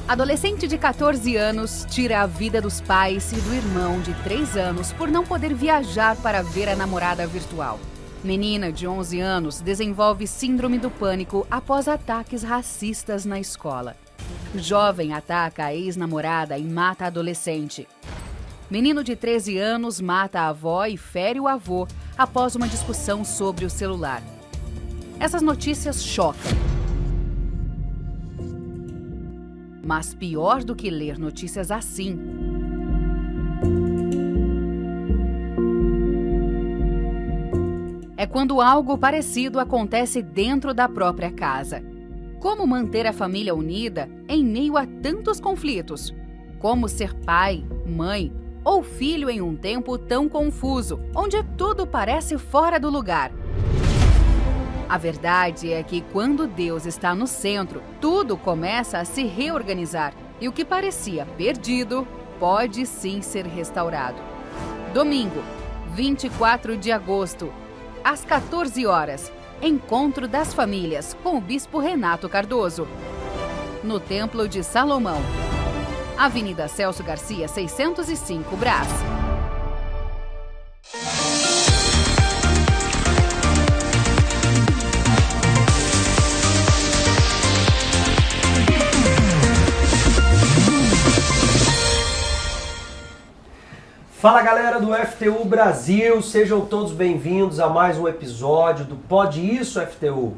Adolescente de 14 anos tira a vida dos pais e do irmão de 3 anos por não poder viajar para ver a namorada virtual. Menina de 11 anos desenvolve síndrome do pânico após ataques racistas na escola. Jovem ataca a ex-namorada e mata a adolescente. Menino de 13 anos mata a avó e fere o avô após uma discussão sobre o celular. Essas notícias chocam. Mas pior do que ler notícias assim é quando algo parecido acontece dentro da própria casa. Como manter a família unida em meio a tantos conflitos? Como ser pai, mãe ou filho em um tempo tão confuso, onde tudo parece fora do lugar? A verdade é que quando Deus está no centro, tudo começa a se reorganizar e o que parecia perdido pode sim ser restaurado. Domingo, 24 de agosto, às 14 horas, Encontro das Famílias com o Bispo Renato Cardoso, no Templo de Salomão, Avenida Celso Garcia, 605, Brás. Fala galera do FTU Brasil, sejam todos bem-vindos a mais um episódio do Pode Isso FTU.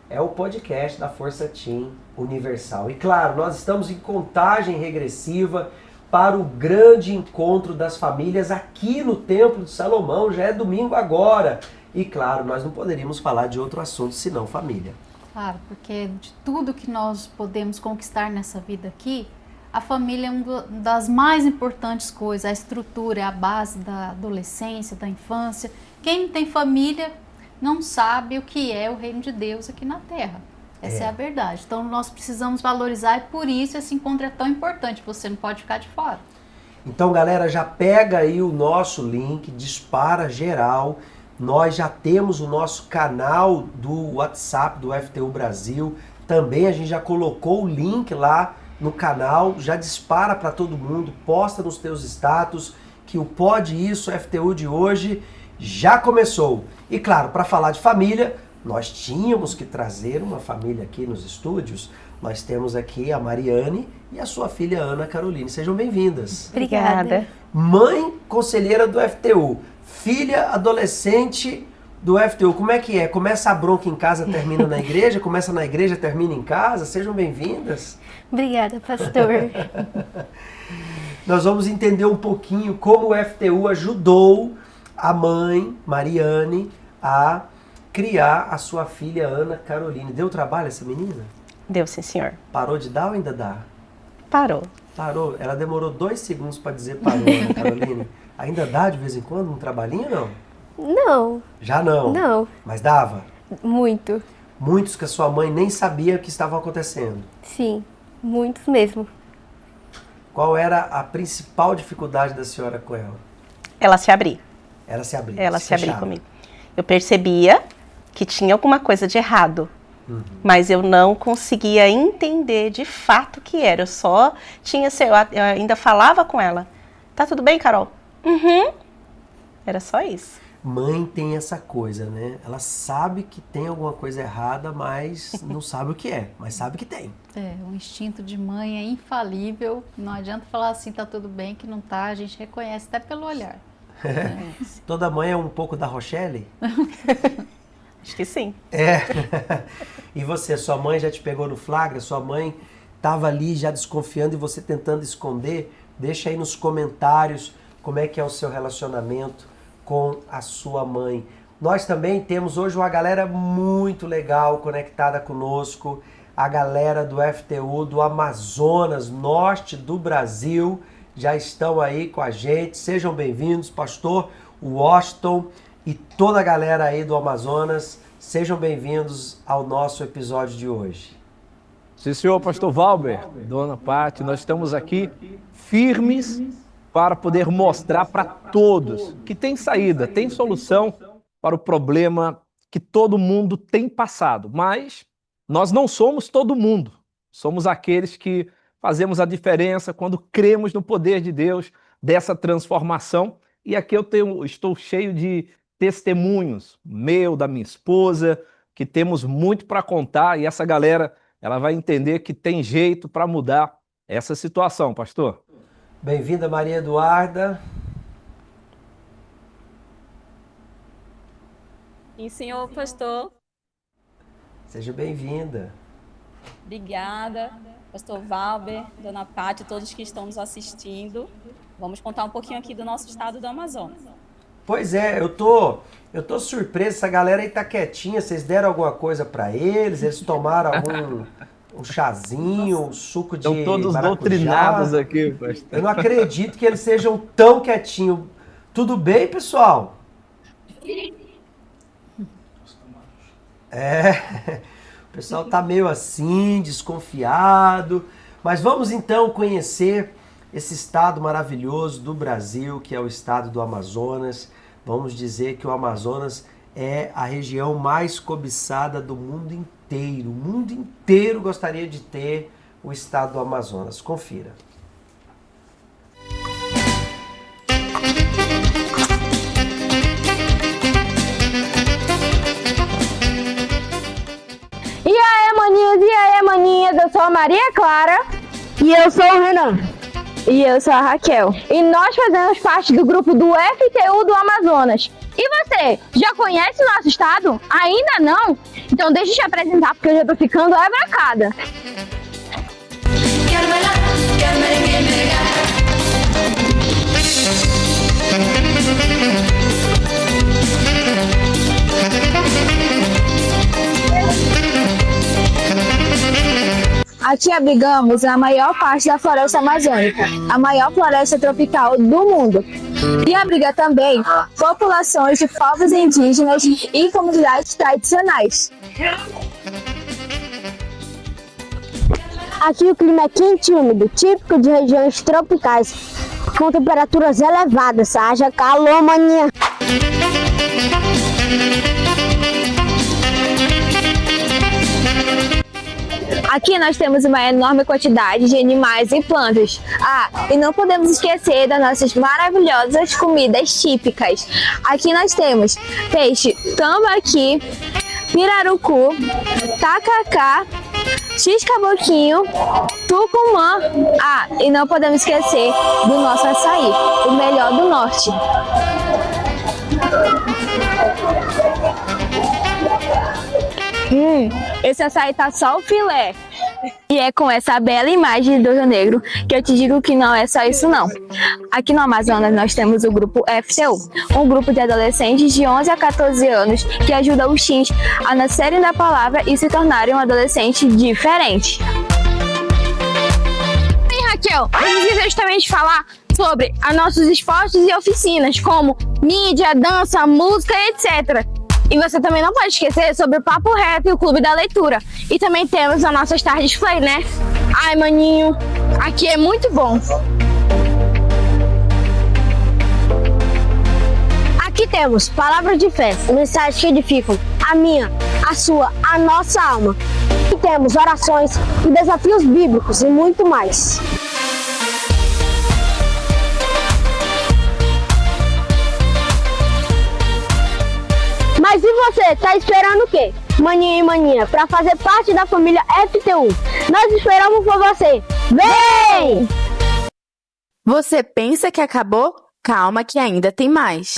É o podcast da Força Team Universal. E claro, nós estamos em contagem regressiva para o grande encontro das famílias aqui no Templo de Salomão. Já é domingo agora. E claro, nós não poderíamos falar de outro assunto senão família. Claro, porque de tudo que nós podemos conquistar nessa vida aqui, a família é uma das mais importantes coisas, a estrutura, é a base da adolescência, da infância. Quem não tem família não sabe o que é o reino de Deus aqui na Terra. Essa é a verdade. Então nós precisamos valorizar e por isso esse encontro é tão importante, você não pode ficar de fora. Então galera, já pega aí o nosso link, dispara geral. Nós já temos o nosso canal do WhatsApp do FTU Brasil. Também a gente já colocou o link lá no canal, já dispara para todo mundo, posta nos teus status que o Pode Isso FTU de hoje já começou. E claro, para falar de família, nós tínhamos que trazer uma família aqui nos estúdios. Nós temos aqui a Mariane e a sua filha Ana Caroline. Sejam bem-vindas. Obrigada. Mãe conselheira do FTU, filha adolescente do FTU. Como é que é? Começa a bronca em casa, termina na igreja? Começa na igreja, termina em casa? Sejam bem-vindas. Obrigada, pastor. Nós vamos entender um pouquinho como o FTU ajudou a mãe, Mariane, a criar a sua filha Ana Caroline. Deu trabalho essa menina? Deu, sim, senhor. Parou de dar ou ainda dá? Parou. Parou. Ela demorou 2 segundos para dizer parou, Ana Caroline. Ainda dá de vez em quando um trabalhinho ou não? Não. Já não? Não. Mas dava? Muito. Muitos que a sua mãe nem sabia o que estava acontecendo. Sim, muitos mesmo. Qual era a principal dificuldade da senhora com ela? Ela se abria. Ela se abria. Ela se abria comigo. Eu percebia que tinha alguma coisa de errado, mas eu não conseguia entender de fato o que era. Eu só tinha, eu ainda falava com ela. Tá tudo bem, Carol? Uhum. Era só isso. Mãe tem essa coisa, né? Ela sabe que tem alguma coisa errada, mas não sabe o que é, mas sabe que tem. O instinto de mãe é infalível, não adianta falar assim, tá tudo bem, que não tá, a gente reconhece até pelo olhar. Toda mãe é um pouco da Rochelle? Acho que sim. É. E você, sua mãe já te pegou no flagra? Sua mãe estava ali já desconfiando e você tentando esconder? Deixa aí nos comentários como é que é o seu relacionamento com a sua mãe. Nós também temos hoje uma galera muito legal conectada conosco, a galera do FTU do Amazonas, norte do Brasil, já estão aí com a gente. Sejam bem-vindos, pastor Washington e toda a galera aí do Amazonas, sejam bem-vindos ao nosso episódio de hoje. Sim, senhor, pastor Valber, dona Pati, nós estamos aqui firmes para poder mostrar para todos que tem saída, tem solução para o problema que todo mundo tem passado. Mas nós não somos todo mundo, somos aqueles que fazemos a diferença, quando cremos no poder de Deus, dessa transformação. E aqui estou cheio de testemunhos, meu, da minha esposa, que temos muito para contar, e essa galera ela vai entender que tem jeito para mudar essa situação, pastor. Bem-vinda, Maria Eduarda. E senhor pastor, Seja bem-vinda. obrigada, pastor Valber, dona Pátia, todos que estão nos assistindo. Vamos contar um pouquinho aqui do nosso estado do Amazonas. Pois é, eu tô surpreso, essa galera aí tá quietinha, vocês deram alguma coisa para eles tomaram um chazinho, um suco de Estão todos maracujá? doutrinados aqui, pastor. Eu não acredito que eles sejam tão quietinhos. Tudo bem, pessoal? O pessoal tá meio assim, desconfiado. Mas vamos então conhecer esse estado maravilhoso do Brasil, que é o estado do Amazonas. Vamos dizer que o Amazonas é a região mais cobiçada do mundo inteiro. O mundo inteiro gostaria de ter o estado do Amazonas. Confira. E aí, maninhas, eu sou a Maria Clara. E eu sou o Renan. E eu sou a Raquel. E nós fazemos parte do grupo do FTU do Amazonas. E você, já conhece o nosso estado? Ainda não? Então deixa eu te apresentar, porque eu já tô ficando abracada. Aqui abrigamos a maior parte da floresta amazônica, a maior floresta tropical do mundo. E abriga também populações de povos indígenas e comunidades tradicionais. Aqui o clima é quente e úmido, típico de regiões tropicais, com temperaturas elevadas. Haja calor, maninha! Aqui nós temos uma enorme quantidade de animais e plantas. E não podemos esquecer das nossas maravilhosas comidas típicas. Aqui nós temos peixe tambaqui, pirarucu, tacacá, x-caboquinho, tucumã. E não podemos esquecer do nosso açaí, o melhor do norte. Esse açaí tá só o filé. E é com essa bela imagem do Rio Negro que eu te digo que não é só isso não. Aqui no Amazonas nós temos o grupo FTU, um grupo de adolescentes de 11 a 14 anos que ajuda os teens a nascerem da palavra e se tornarem um adolescente diferente. E Raquel, eu preciso justamente falar sobre os nossos esportes e oficinas, como mídia, dança, música, etc. E você também não pode esquecer sobre o Papo Reto e o Clube da Leitura. E também temos as nossas tardes play, né? Ai, maninho, aqui é muito bom. Aqui temos palavras de fé, mensagens que edificam a minha, a sua, a nossa alma. E temos orações e desafios bíblicos e muito mais. Mas e você, tá esperando o quê? Maninha e maninha, para fazer parte da família FTU. Nós esperamos por você. Vem! Você pensa que acabou? Calma que ainda tem mais.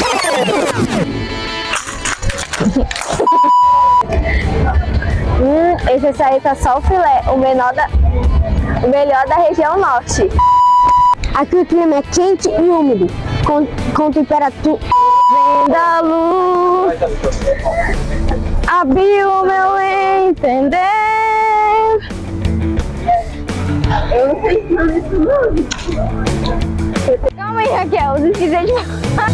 Esse açaí tá só o filé, o melhor da região norte. Aqui o clima é quente e úmido, com temperatura... Vem da luz, abriu o meu entender. Eu não sei falar isso não. Calma aí, Raquel, não esqueci de falar.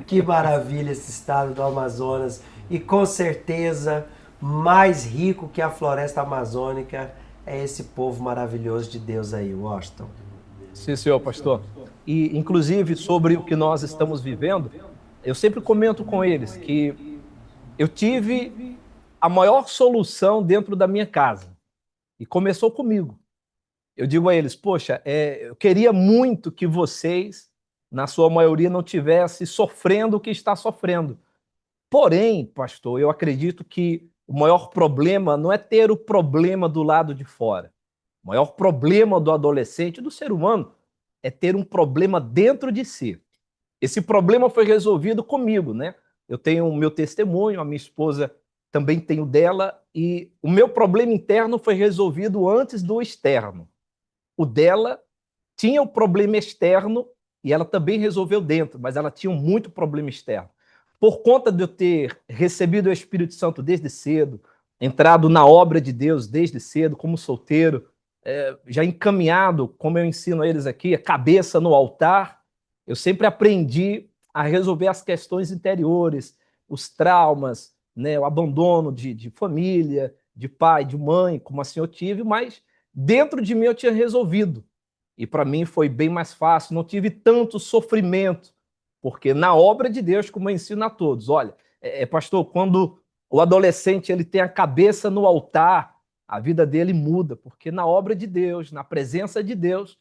Que maravilha esse estado do Amazonas. E com certeza, mais rico que a floresta amazônica é esse povo maravilhoso de Deus aí, Washington. Sim, senhor pastor. e inclusive sobre o que nós estamos vivendo, eu sempre comento com eles que eu tive a maior solução dentro da minha casa. E começou comigo. Eu digo a eles, poxa, eu queria muito que vocês, na sua maioria, não tivessem sofrendo o que está sofrendo. Porém, pastor, eu acredito que o maior problema não é ter o problema do lado de fora. O maior problema do adolescente, do ser humano, é ter um problema dentro de si. Esse problema foi resolvido comigo, né? Eu tenho o meu testemunho, a minha esposa também tem o dela, e o meu problema interno foi resolvido antes do externo. O dela tinha o problema externo e ela também resolveu dentro, mas ela tinha muito problema externo. Por conta de eu ter recebido o Espírito Santo desde cedo, entrado na obra de Deus desde cedo, como solteiro, já encaminhado, como eu ensino a eles aqui, a cabeça no altar, eu sempre aprendi a resolver as questões interiores, os traumas, né, o abandono de família, de pai, de mãe, como assim eu tive, mas dentro de mim eu tinha resolvido. E para mim foi bem mais fácil, não tive tanto sofrimento, porque na obra de Deus, como eu ensino a todos, olha, pastor, quando o adolescente ele tem a cabeça no altar, a vida dele muda, porque na obra de Deus, na presença de Deus,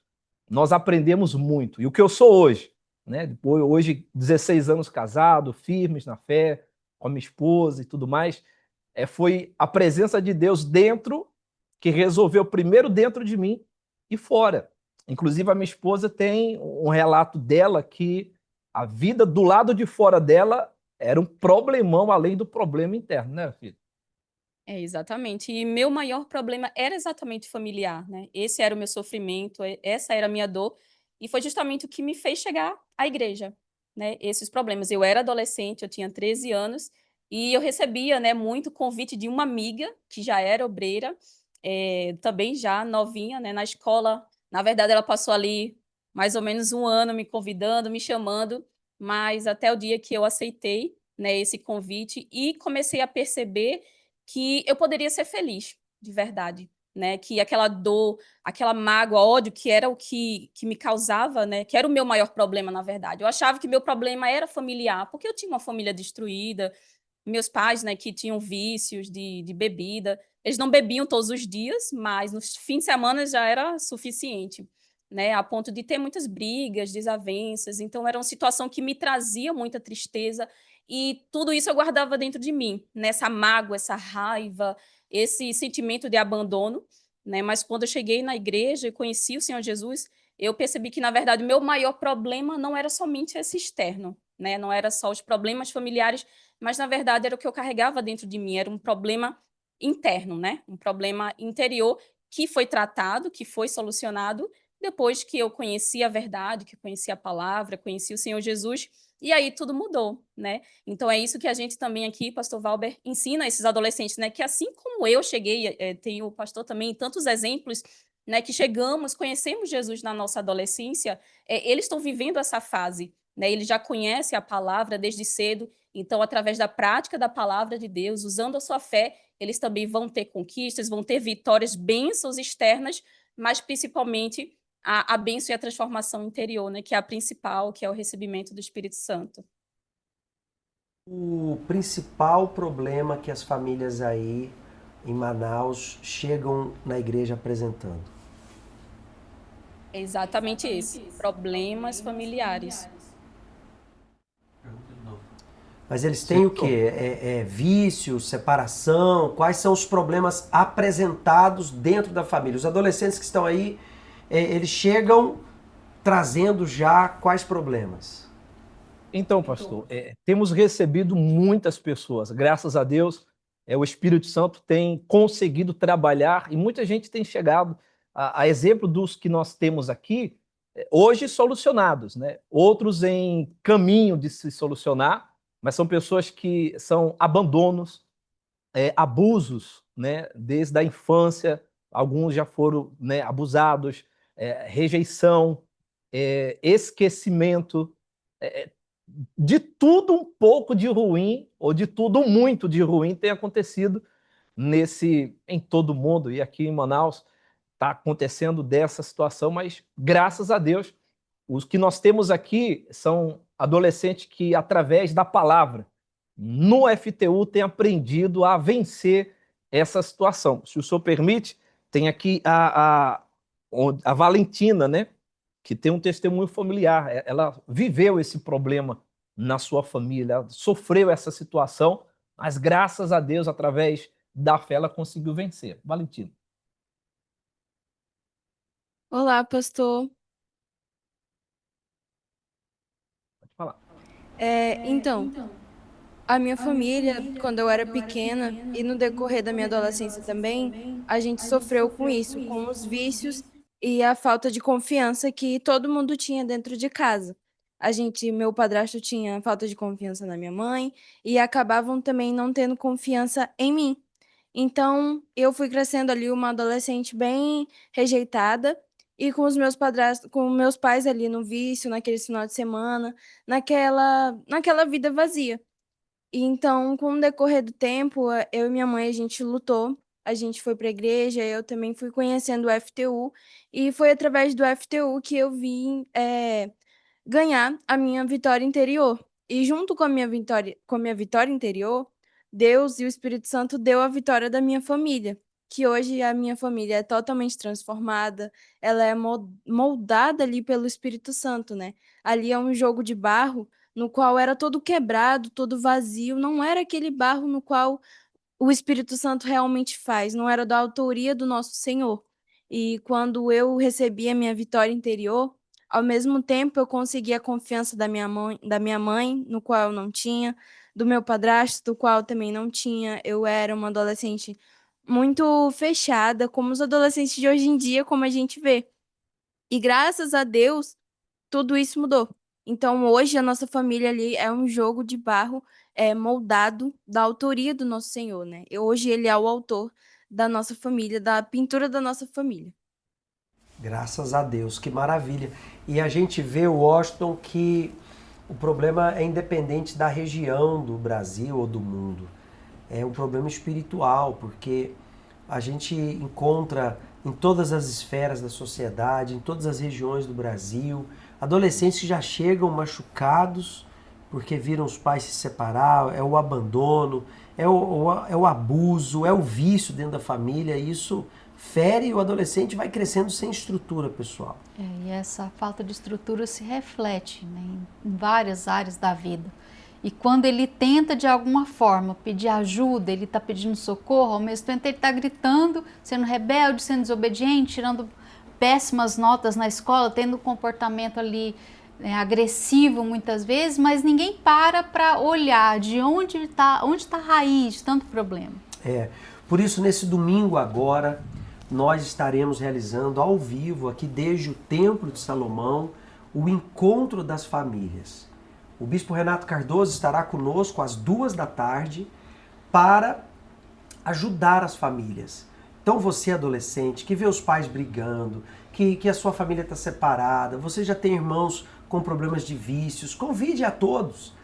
nós aprendemos muito. E o que eu sou hoje, né? Depois, hoje, 16 anos casado, firmes na fé, com a minha esposa e tudo mais, foi a presença de Deus dentro que resolveu primeiro dentro de mim e fora. Inclusive, a minha esposa tem um relato dela que a vida do lado de fora dela era um problemão além do problema interno, né, filho? Exatamente. E meu maior problema era exatamente familiar, né? Esse era o meu sofrimento, essa era a minha dor, e foi justamente o que me fez chegar à igreja, né? Esses problemas. Eu era adolescente, eu tinha 13 anos, e eu recebia, né, muito convite de uma amiga que já era obreira, também já novinha, né, na escola. Na verdade, ela passou ali mais ou menos um ano me convidando, me chamando, mas até o dia que eu aceitei, né, esse convite e comecei a perceber que eu poderia ser feliz, de verdade, né, que aquela dor, aquela mágoa, ódio, que era o que me causava, né, que era o meu maior problema, na verdade. Eu achava que meu problema era familiar, porque eu tinha uma família destruída, meus pais, né, que tinham vícios de bebida, eles não bebiam todos os dias, mas nos fins de semana já era suficiente, né, a ponto de ter muitas brigas, desavenças, então era uma situação que me trazia muita tristeza, e tudo isso eu guardava dentro de mim, né, essa mágoa, essa raiva, esse sentimento de abandono, né, mas quando eu cheguei na igreja e conheci o Senhor Jesus, eu percebi que, na verdade, o meu maior problema não era somente esse externo, né, não era só os problemas familiares, mas na verdade era o que eu carregava dentro de mim, era um problema interno, né, um problema interior que foi tratado, que foi solucionado depois que eu conheci a verdade, que eu conheci a palavra, conheci o Senhor Jesus, e aí tudo mudou, né. Então é isso que a gente também aqui, pastor Valber, ensina esses adolescentes, né, que assim como eu cheguei, tem o pastor também tantos exemplos, né, que chegamos, conhecemos Jesus na nossa adolescência, eles estão vivendo essa fase, né, eles já conhecem a palavra desde cedo, então através da prática da palavra de Deus, usando a sua fé, eles também vão ter conquistas, vão ter vitórias, bênçãos externas, mas principalmente a bênção e a transformação interior, né, que é a principal, que é o recebimento do Espírito Santo. O principal problema que as famílias aí em Manaus chegam na igreja apresentando? É exatamente esse, problemas familiares. Mas eles têm o quê? Vício, separação? Quais são os problemas apresentados dentro da família? Os adolescentes que estão aí, eles chegam trazendo já quais problemas? Então, pastor, temos recebido muitas pessoas, graças a Deus, o Espírito Santo tem conseguido trabalhar e muita gente tem chegado, a exemplo dos que nós temos aqui, hoje solucionados, né? Outros em caminho de se solucionar, mas são pessoas que são abandonos, abusos, né? Desde a infância, alguns já foram, né, abusados, rejeição, esquecimento, de tudo um pouco de ruim, ou de tudo muito de ruim tem acontecido em todo o mundo, e aqui em Manaus está acontecendo dessa situação, mas graças a Deus Os que nós temos aqui são adolescentes que, através da palavra, no FTU, têm aprendido a vencer essa situação. Se o senhor permite, tem aqui a Valentina, né? Que tem um testemunho familiar. Ela viveu esse problema na sua família, ela sofreu essa situação, mas graças a Deus, através da fé, ela conseguiu vencer. Valentina. Olá, pastor. Pode falar. Então, a minha família, quando eu era pequena e no decorrer da minha adolescência também, a gente sofreu com isso, com os vícios e a falta de confiança que todo mundo tinha dentro de casa. Meu padrasto tinha falta de confiança na minha mãe e acabavam também não tendo confiança em mim. Então, eu fui crescendo ali uma adolescente bem rejeitada e com os com meus pais ali no vício, naquele final de semana, naquela vida vazia. E então, com o decorrer do tempo, eu e minha mãe, a gente lutou, a gente foi para a igreja, eu também fui conhecendo o FTU, e foi através do FTU que eu vim ganhar a minha vitória interior. E junto com a minha vitória interior, Deus e o Espírito Santo deu a vitória da minha família, que hoje a minha família é totalmente transformada, ela é moldada ali pelo Espírito Santo, né? Ali é um jogo de barro no qual era todo quebrado, todo vazio, não era aquele barro no qual o Espírito Santo realmente faz, não era da autoria do nosso Senhor. E quando eu recebi a minha vitória interior, ao mesmo tempo eu consegui a confiança da minha mãe, no qual eu não tinha, do meu padrasto, do qual eu também não tinha. Eu era uma adolescente muito fechada, como os adolescentes de hoje em dia, como a gente vê. E graças a Deus, tudo isso mudou. Então, hoje, a nossa família ali é um jogo de barro moldado da autoria do nosso Senhor, né? E hoje ele é o autor da nossa família, da pintura da nossa família. Graças a Deus, que maravilha. E a gente vê, Washington, que o problema é independente da região do Brasil ou do mundo. É um problema espiritual, porque a gente encontra em todas as esferas da sociedade, em todas as regiões do Brasil, adolescentes que já chegam machucados porque viram os pais se separar, é o abandono, é o abuso, é o vício dentro da família, e isso fere e o adolescente vai crescendo sem estrutura, pessoal. E essa falta de estrutura se reflete, né, em várias áreas da vida. E quando ele tenta de alguma forma pedir ajuda, ele está pedindo socorro, ao mesmo tempo ele está gritando, sendo rebelde, sendo desobediente, tirando péssimas notas na escola, tendo um comportamento ali agressivo muitas vezes, mas ninguém para olhar de onde está a raiz de tanto problema. Por isso nesse domingo agora, nós estaremos realizando ao vivo, aqui desde o Templo de Salomão, o Encontro das Famílias. O Bispo Renato Cardoso estará conosco às 14h para ajudar as famílias. Então você, adolescente, que vê os pais brigando, que a sua família está separada, você já tem irmãos com problemas de vícios, convide a todos.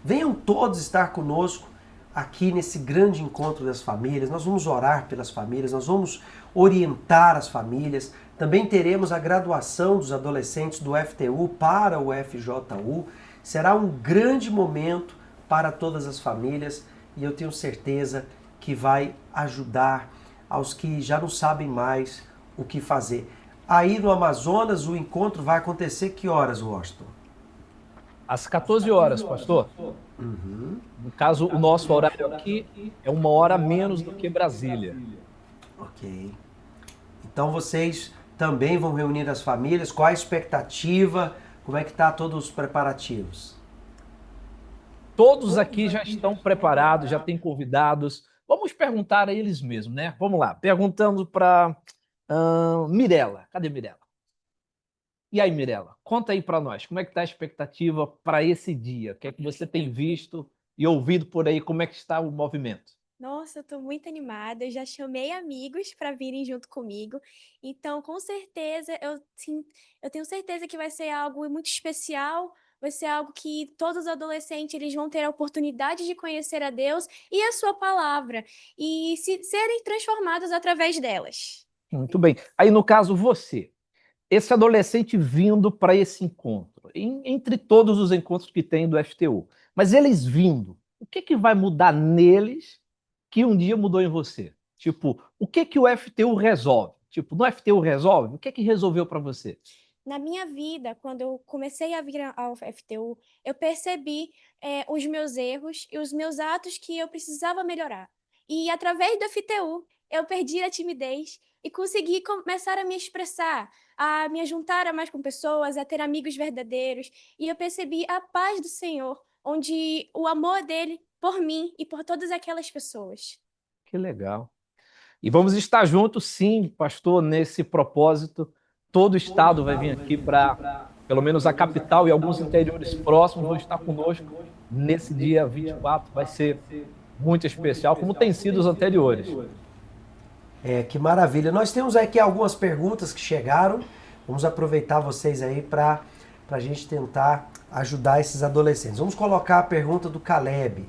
Venham todos estar conosco aqui nesse grande encontro das famílias. Nós vamos orar pelas famílias, nós vamos orientar as famílias. Também teremos a graduação dos adolescentes do FTU para o FJU. Será um grande momento para todas as famílias e eu tenho certeza que vai ajudar aos que já não sabem mais o que fazer. Aí no Amazonas o encontro vai acontecer que horas, Washington? Às 14 horas, pastor. Uhum. No caso, o nosso horário aqui é 1 hora menos do que Brasília. Ok. Então vocês também vão reunir as famílias. Qual a expectativa? Como é que tá todos os preparativos? Todos aqui já estão preparados, já têm convidados. Vamos perguntar a eles mesmos, né? Vamos lá. Perguntando para Mirela. Cadê Mirela? E aí, Mirela, conta aí para nós, como é que está a expectativa para esse dia? O que é que você tem visto e ouvido por aí? Como é que está o movimento? Nossa, eu tô muito animada. Eu já chamei amigos para virem junto comigo. Então, com certeza, eu tenho certeza que vai ser algo muito especial. Vai ser algo que todos os adolescentes eles vão ter a oportunidade de conhecer a Deus e a sua palavra e serem transformados através delas. Muito bem. Aí, no caso, você, esse adolescente vindo para esse encontro, entre todos os encontros que tem do FTU, mas eles vindo, o que vai mudar neles que um dia mudou em você? Tipo, o que o FTU resolve? Tipo, no FTU resolve? O que resolveu para você? Na minha vida, quando eu comecei a vir ao FTU, eu percebi os meus erros e os meus atos que eu precisava melhorar. E através do FTU, eu perdi a timidez e consegui começar a me expressar, a me juntar mais com pessoas, a ter amigos verdadeiros. E eu percebi a paz do Senhor, onde o amor dele por mim e por todas aquelas pessoas. Que legal. E vamos estar juntos, sim, pastor, nesse propósito. Todo o estado vai vir aqui para, pelo menos a capital e alguns interiores próximos vão estar conosco nesse dia 24. Vai ser muito especial, como tem sido os anteriores. Que maravilha. Nós temos aqui algumas perguntas que chegaram. Vamos aproveitar vocês aí para a gente tentar ajudar esses adolescentes. Vamos colocar a pergunta do Caleb.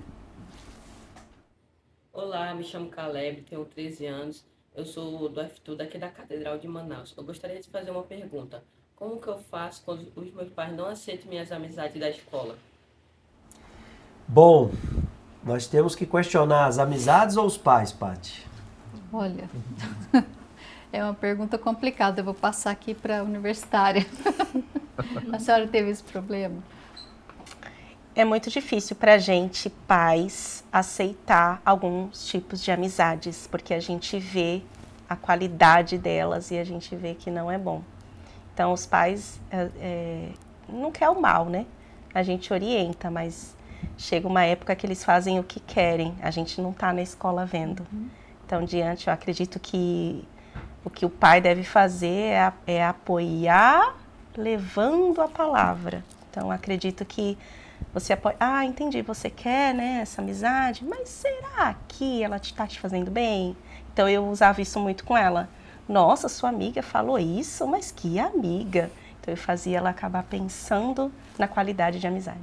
Olá, me chamo Caleb, tenho 13 anos. Eu sou do FTU daqui da Catedral de Manaus. Eu gostaria de fazer uma pergunta. Como que eu faço quando os meus pais não aceitam minhas amizades da escola? Bom, nós temos que questionar as amizades ou os pais, Paty? Olha, é uma pergunta complicada. Eu vou passar aqui para a universitária. A senhora teve esse problema? É muito difícil para a gente, pais, aceitar alguns tipos de amizades, porque a gente vê a qualidade delas e a gente vê que não é bom. Então, os pais não querem o mal, né? A gente orienta, mas chega uma época que eles fazem o que querem. A gente não está na escola vendo. Então, diante, eu acredito que o que o pai deve fazer é apoiar, levando a palavra. Então, acredito que você apoia, entendi, você quer, né, essa amizade, mas será que ela está te fazendo bem? Então eu usava isso muito com ela. Nossa, sua amiga falou isso, mas que amiga. Então eu fazia ela acabar pensando na qualidade de amizade.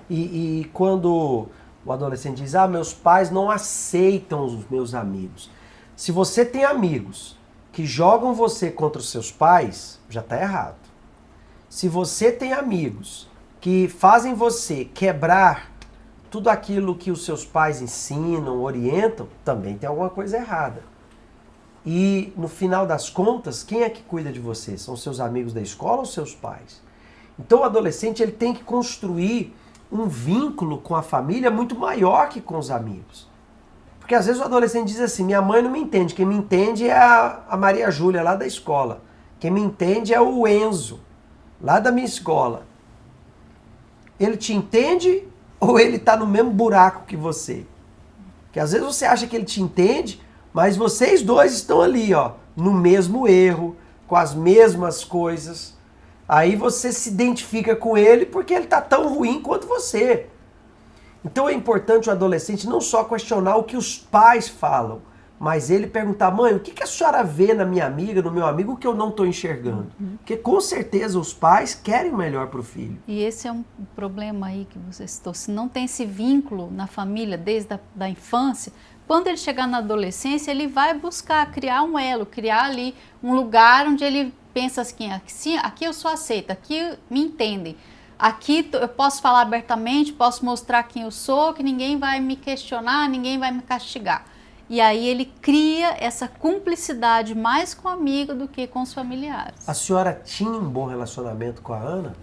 E quando o adolescente diz, meus pais não aceitam os meus amigos. Se você tem amigos que jogam você contra os seus pais, já está errado. Se você tem amigos que fazem você quebrar tudo aquilo que os seus pais ensinam, orientam, também tem alguma coisa errada. E no final das contas, quem é que cuida de você? São seus amigos da escola ou seus pais? Então o adolescente ele tem que construir um vínculo com a família muito maior que com os amigos. Porque às vezes o adolescente diz assim, minha mãe não me entende, quem me entende é a Maria Júlia lá da escola. Quem me entende é o Enzo, lá da minha escola. Ele te entende ou ele está no mesmo buraco que você? Porque às vezes você acha que ele te entende, mas vocês dois estão ali, no mesmo erro, com as mesmas coisas. Aí você se identifica com ele porque ele está tão ruim quanto você. Então é importante o adolescente não só questionar o que os pais falam, mas ele perguntar, mãe, o que a senhora vê na minha amiga, no meu amigo que eu não estou enxergando? Porque com certeza os pais querem o melhor para o filho. E esse é um problema aí que você citou. Se não tem esse vínculo na família desde a infância, quando ele chegar na adolescência, ele vai buscar criar um elo, criar ali um lugar onde ele pensa assim, aqui eu sou aceita, aqui me entendem. Aqui eu posso falar abertamente, posso mostrar quem eu sou, que ninguém vai me questionar, ninguém vai me castigar. E aí ele cria essa cumplicidade mais com o amigo do que com os familiares. A senhora tinha um bom relacionamento com a Ana?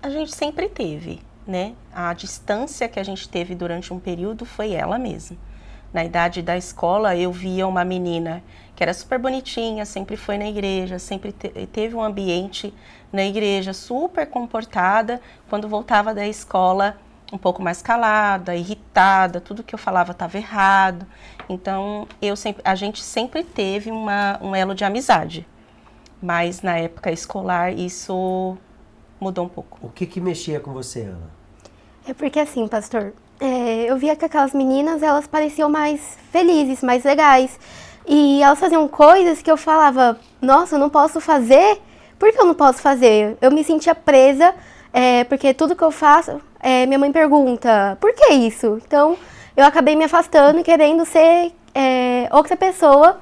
A gente sempre teve, né? A distância que a gente teve durante um período foi ela mesma. Na idade da escola, eu via uma menina que era super bonitinha, sempre foi na igreja, sempre teve um ambiente na igreja, super comportada. Quando voltava da escola, um pouco mais calada, irritada, tudo que eu falava estava errado. Então, a gente sempre teve um elo de amizade. Mas na época escolar, isso mudou um pouco. O que mexia com você, Ana? É porque assim, pastor, eu via que aquelas meninas, elas pareciam mais felizes, mais legais. E elas faziam coisas que eu falava, nossa, eu não posso fazer? Por que eu não posso fazer? Eu me sentia presa, porque tudo que eu faço, minha mãe pergunta, por que isso? Então, eu acabei me afastando e querendo ser outra pessoa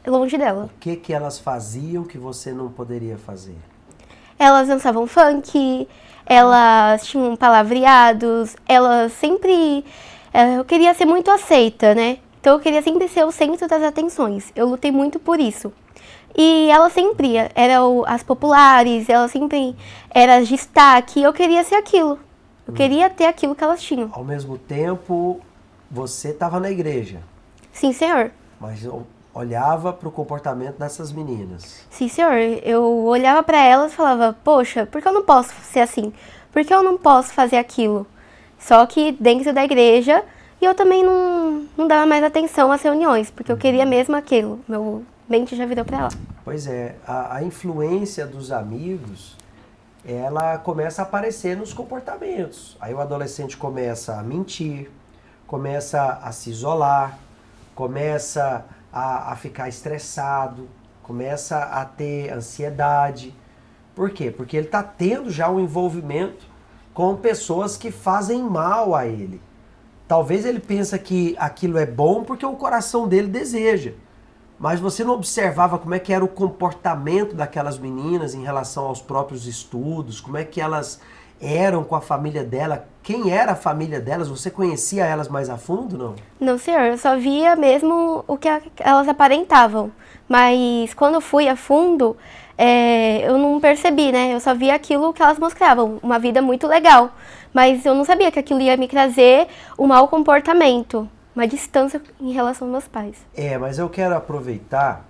longe dela. O que que elas faziam que você não poderia fazer? Elas dançavam funk, elas tinham palavreados, elas sempre... eu queria ser muito aceita, né? Então eu queria sempre ser o centro das atenções. Eu lutei muito por isso. E elas sempre eram as populares, elas sempre eram destaque. Eu queria ser aquilo. Eu queria ter aquilo que elas tinham. Ao mesmo tempo, você estava na igreja. Sim, senhor. Mas eu olhava para o comportamento dessas meninas. Sim, senhor. Eu olhava para elas e falava, poxa, por que eu não posso ser assim? Por que eu não posso fazer aquilo? Só que dentro da igreja, e eu também não dava mais atenção às reuniões, porque eu queria mesmo aquilo. Meu mente já virou para lá. Pois é, a influência dos amigos, ela começa a aparecer nos comportamentos. Aí o adolescente começa a mentir, começa a se isolar, começa a ficar estressado, começa a ter ansiedade. Por quê? Porque ele está tendo já um envolvimento com pessoas que fazem mal a ele. Talvez ele pense que aquilo é bom porque o coração dele deseja. Mas você não observava como é que era o comportamento daquelas meninas em relação aos próprios estudos, como é que elas eram com a família dela, quem era a família delas, você conhecia elas mais a fundo, não? Não, senhor, eu só via mesmo o que elas aparentavam. Mas quando eu fui a fundo, eu não percebi, né? Eu só via aquilo que elas mostravam, uma vida muito legal. Mas eu não sabia que aquilo ia me trazer um mau comportamento, uma distância em relação aos meus pais. Mas eu quero aproveitar,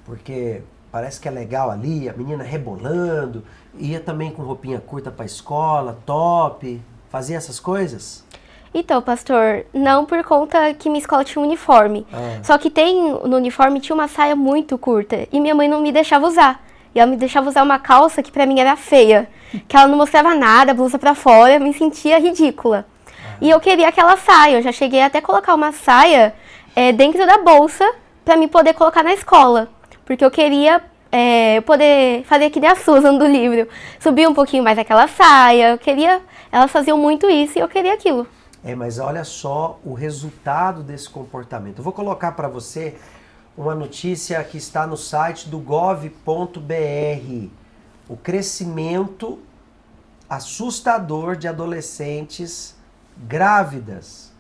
porque parece que é legal ali, a menina rebolando, ia também com roupinha curta pra escola, top, fazia essas coisas? Então, pastor, não por conta que minha escola tinha um uniforme. Só que no uniforme tinha uma saia muito curta e minha mãe não me deixava usar. E ela me deixava usar uma calça que pra mim era feia, que ela não mostrava nada, a blusa pra fora, eu me sentia ridícula. E eu queria aquela saia, eu já cheguei até a colocar uma saia dentro da bolsa pra mim poder colocar na escola. Porque eu queria poder fazer que nem a Susan do livro, subir um pouquinho mais aquela saia, eu queria, elas faziam muito isso e eu queria aquilo. Mas olha só o resultado desse comportamento. Eu vou colocar para você uma notícia que está no site do gov.br. O crescimento assustador de adolescentes grávidas.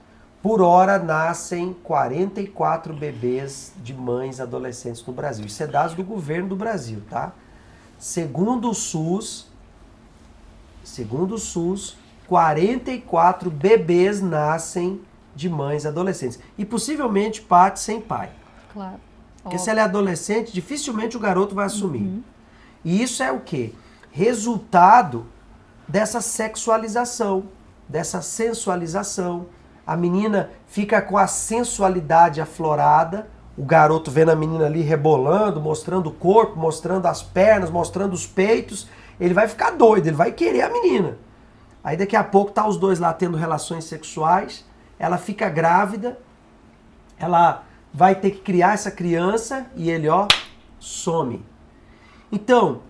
Por hora nascem 44 bebês de mães adolescentes no Brasil. Isso é dados do governo do Brasil, tá? Segundo o SUS, 44 bebês nascem de mães adolescentes. E possivelmente parte sem pai. Claro. Porque se ela é adolescente, dificilmente o garoto vai assumir. E isso é o quê? Resultado dessa sexualização, dessa sensualização. A menina fica com a sensualidade aflorada, o garoto vendo a menina ali rebolando, mostrando o corpo, mostrando as pernas, mostrando os peitos, ele vai ficar doido, ele vai querer a menina. Aí daqui a pouco tá os dois lá tendo relações sexuais, ela fica grávida, ela vai ter que criar essa criança e ele, some. Então,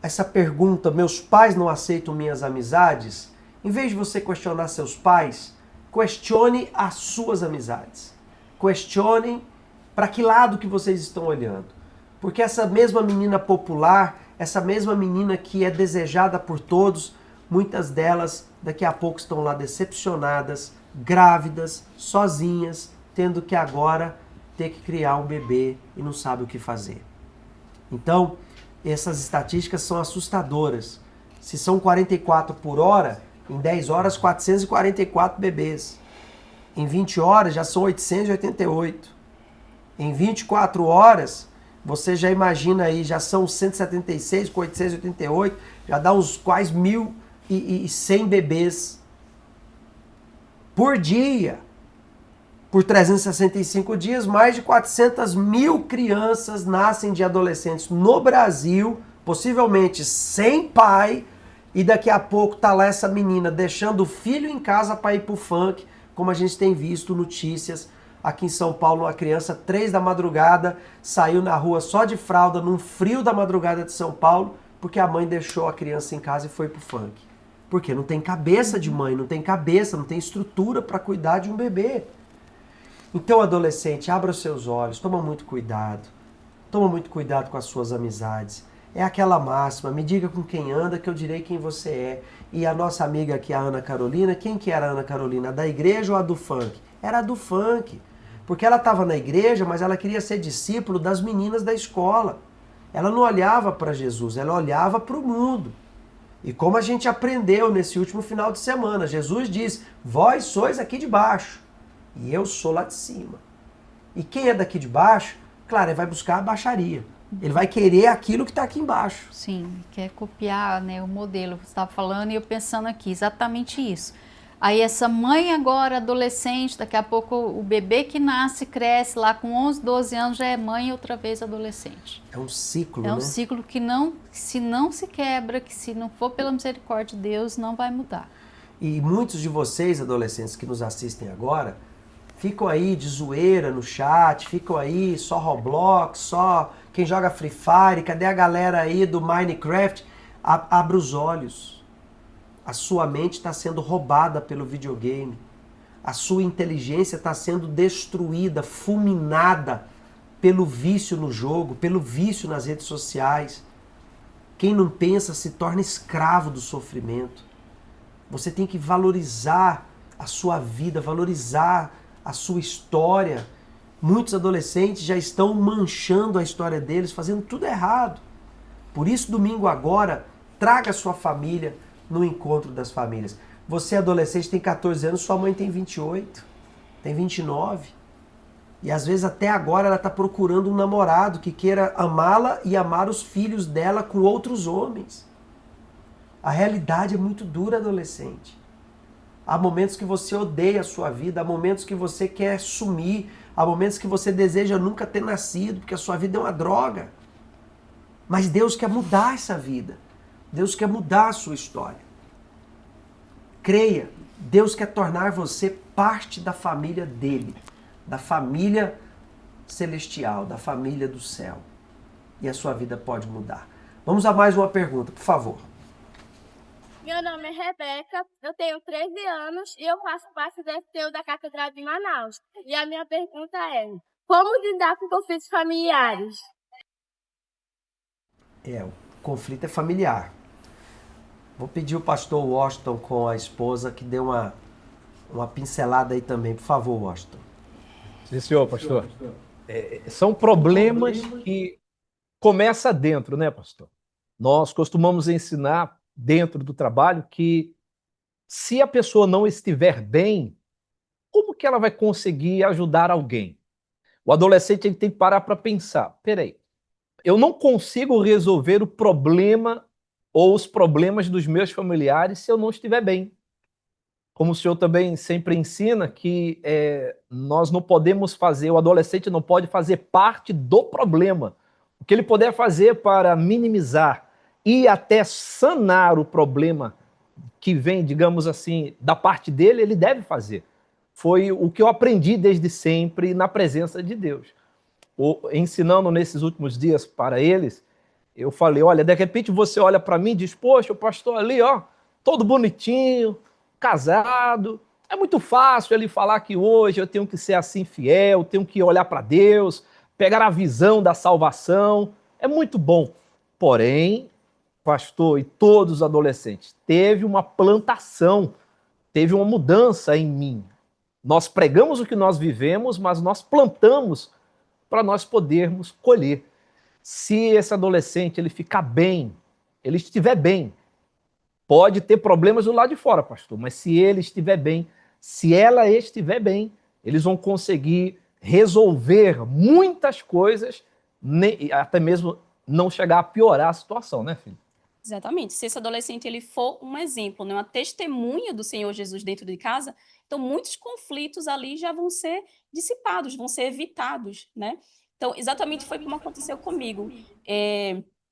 essa pergunta, meus pais não aceitam minhas amizades, em vez de você questionar seus pais, questione as suas amizades. Questionem para que lado que vocês estão olhando. Porque essa mesma menina popular, essa mesma menina que é desejada por todos, muitas delas daqui a pouco estão lá decepcionadas, grávidas, sozinhas, tendo que agora ter que criar um bebê e não sabe o que fazer. Então, essas estatísticas são assustadoras. Se são 44 por hora, em 10 horas 444 bebês. Em 20 horas já são 888. Em 24 horas, você já imagina aí, já são 176 com 888, já dá uns quase 1.100 bebês por dia. Por 365 dias, mais de 400 mil crianças nascem de adolescentes no Brasil, possivelmente sem pai, e daqui a pouco tá lá essa menina deixando o filho em casa para ir pro funk, como a gente tem visto notícias. Aqui em São Paulo, uma criança, 3 da madrugada, saiu na rua só de fralda, num frio da madrugada de São Paulo, porque a mãe deixou a criança em casa e foi pro funk. Porque não tem cabeça de mãe, não tem cabeça, não tem estrutura para cuidar de um bebê. Então, adolescente, abra os seus olhos, toma muito cuidado. Toma muito cuidado com as suas amizades. É aquela máxima, me diga com quem anda que eu direi quem você é. E a nossa amiga aqui, a Ana Carolina, quem que era a Ana Carolina? A da igreja ou a do funk? Era a do funk. Porque ela estava na igreja, mas ela queria ser discípulo das meninas da escola. Ela não olhava para Jesus, ela olhava para o mundo. E como a gente aprendeu nesse último final de semana, Jesus diz, vós sois aqui de baixo e eu sou lá de cima. E quem é daqui de baixo, claro, ele vai buscar a baixaria. Ele vai querer aquilo que está aqui embaixo. Sim, quer copiar, né, o modelo que você estava falando e eu pensando aqui, exatamente isso. Aí essa mãe agora, adolescente, daqui a pouco o bebê que nasce, cresce lá com 11, 12 anos, já é mãe e outra vez adolescente. É um ciclo, né? É um ciclo que não se quebra, que se não for pela misericórdia de Deus, não vai mudar. E muitos de vocês, adolescentes que nos assistem agora, ficam aí de zoeira no chat, ficam aí só Roblox, só quem joga Free Fire, cadê a galera aí do Minecraft? Abra os olhos. A sua mente está sendo roubada pelo videogame. A sua inteligência está sendo destruída, fulminada pelo vício no jogo, pelo vício nas redes sociais. Quem não pensa se torna escravo do sofrimento. Você tem que valorizar a sua vida, valorizar a sua história. Muitos adolescentes já estão manchando a história deles, fazendo tudo errado. Por isso, domingo agora, traga a sua família no encontro das famílias. Você, adolescente, tem 14 anos, sua mãe tem 28, tem 29. E às vezes até agora ela está procurando um namorado que queira amá-la e amar os filhos dela com outros homens. A realidade é muito dura, adolescente. Há momentos que você odeia a sua vida, há momentos que você quer sumir, há momentos que você deseja nunca ter nascido, porque a sua vida é uma droga. Mas Deus quer mudar essa vida. Deus quer mudar a sua história. Creia, Deus quer tornar você parte da família dele, da família celestial, da família do céu. E a sua vida pode mudar. Vamos a mais uma pergunta, por favor. Meu nome é Rebeca, eu tenho 13 anos e eu faço parte do FTU da Catedral de Manaus. E a minha pergunta é, como lidar com conflitos familiares? O conflito é familiar. Vou pedir o pastor Washington com a esposa que dê uma pincelada aí também. Por favor, Washington. Sim, senhor, pastor. São problemas que começam dentro, né, pastor? Nós costumamos ensinar dentro do trabalho que se a pessoa não estiver bem, como que ela vai conseguir ajudar alguém? O adolescente ele tem que parar para pensar. Peraí, eu não consigo resolver o problema ou os problemas dos meus familiares se eu não estiver bem. Como o senhor também sempre ensina que nós não podemos fazer, o adolescente não pode fazer parte do problema. O que ele puder fazer para minimizar e até sanar o problema que vem, digamos assim, da parte dele, ele deve fazer. Foi o que eu aprendi desde sempre na presença de Deus. Ensinando nesses últimos dias para eles, eu falei, olha, de repente você olha para mim e diz, poxa, o pastor ali, ó, todo bonitinho, casado, é muito fácil ele falar que hoje eu tenho que ser assim fiel, tenho que olhar para Deus, pegar a visão da salvação, é muito bom. Porém, pastor e todos os adolescentes, teve uma plantação, teve uma mudança em mim. Nós pregamos o que nós vivemos, mas nós plantamos para nós podermos colher. Se esse adolescente ele ficar bem, ele estiver bem, pode ter problemas do lado de fora, pastor, mas se ele estiver bem, se ela estiver bem, eles vão conseguir resolver muitas coisas, até mesmo não chegar a piorar a situação, né, filho? Exatamente. Se esse adolescente ele for um exemplo, né, uma testemunha do Senhor Jesus dentro de casa, então muitos conflitos ali já vão ser dissipados, vão ser evitados, né? Então, exatamente foi como aconteceu comigo.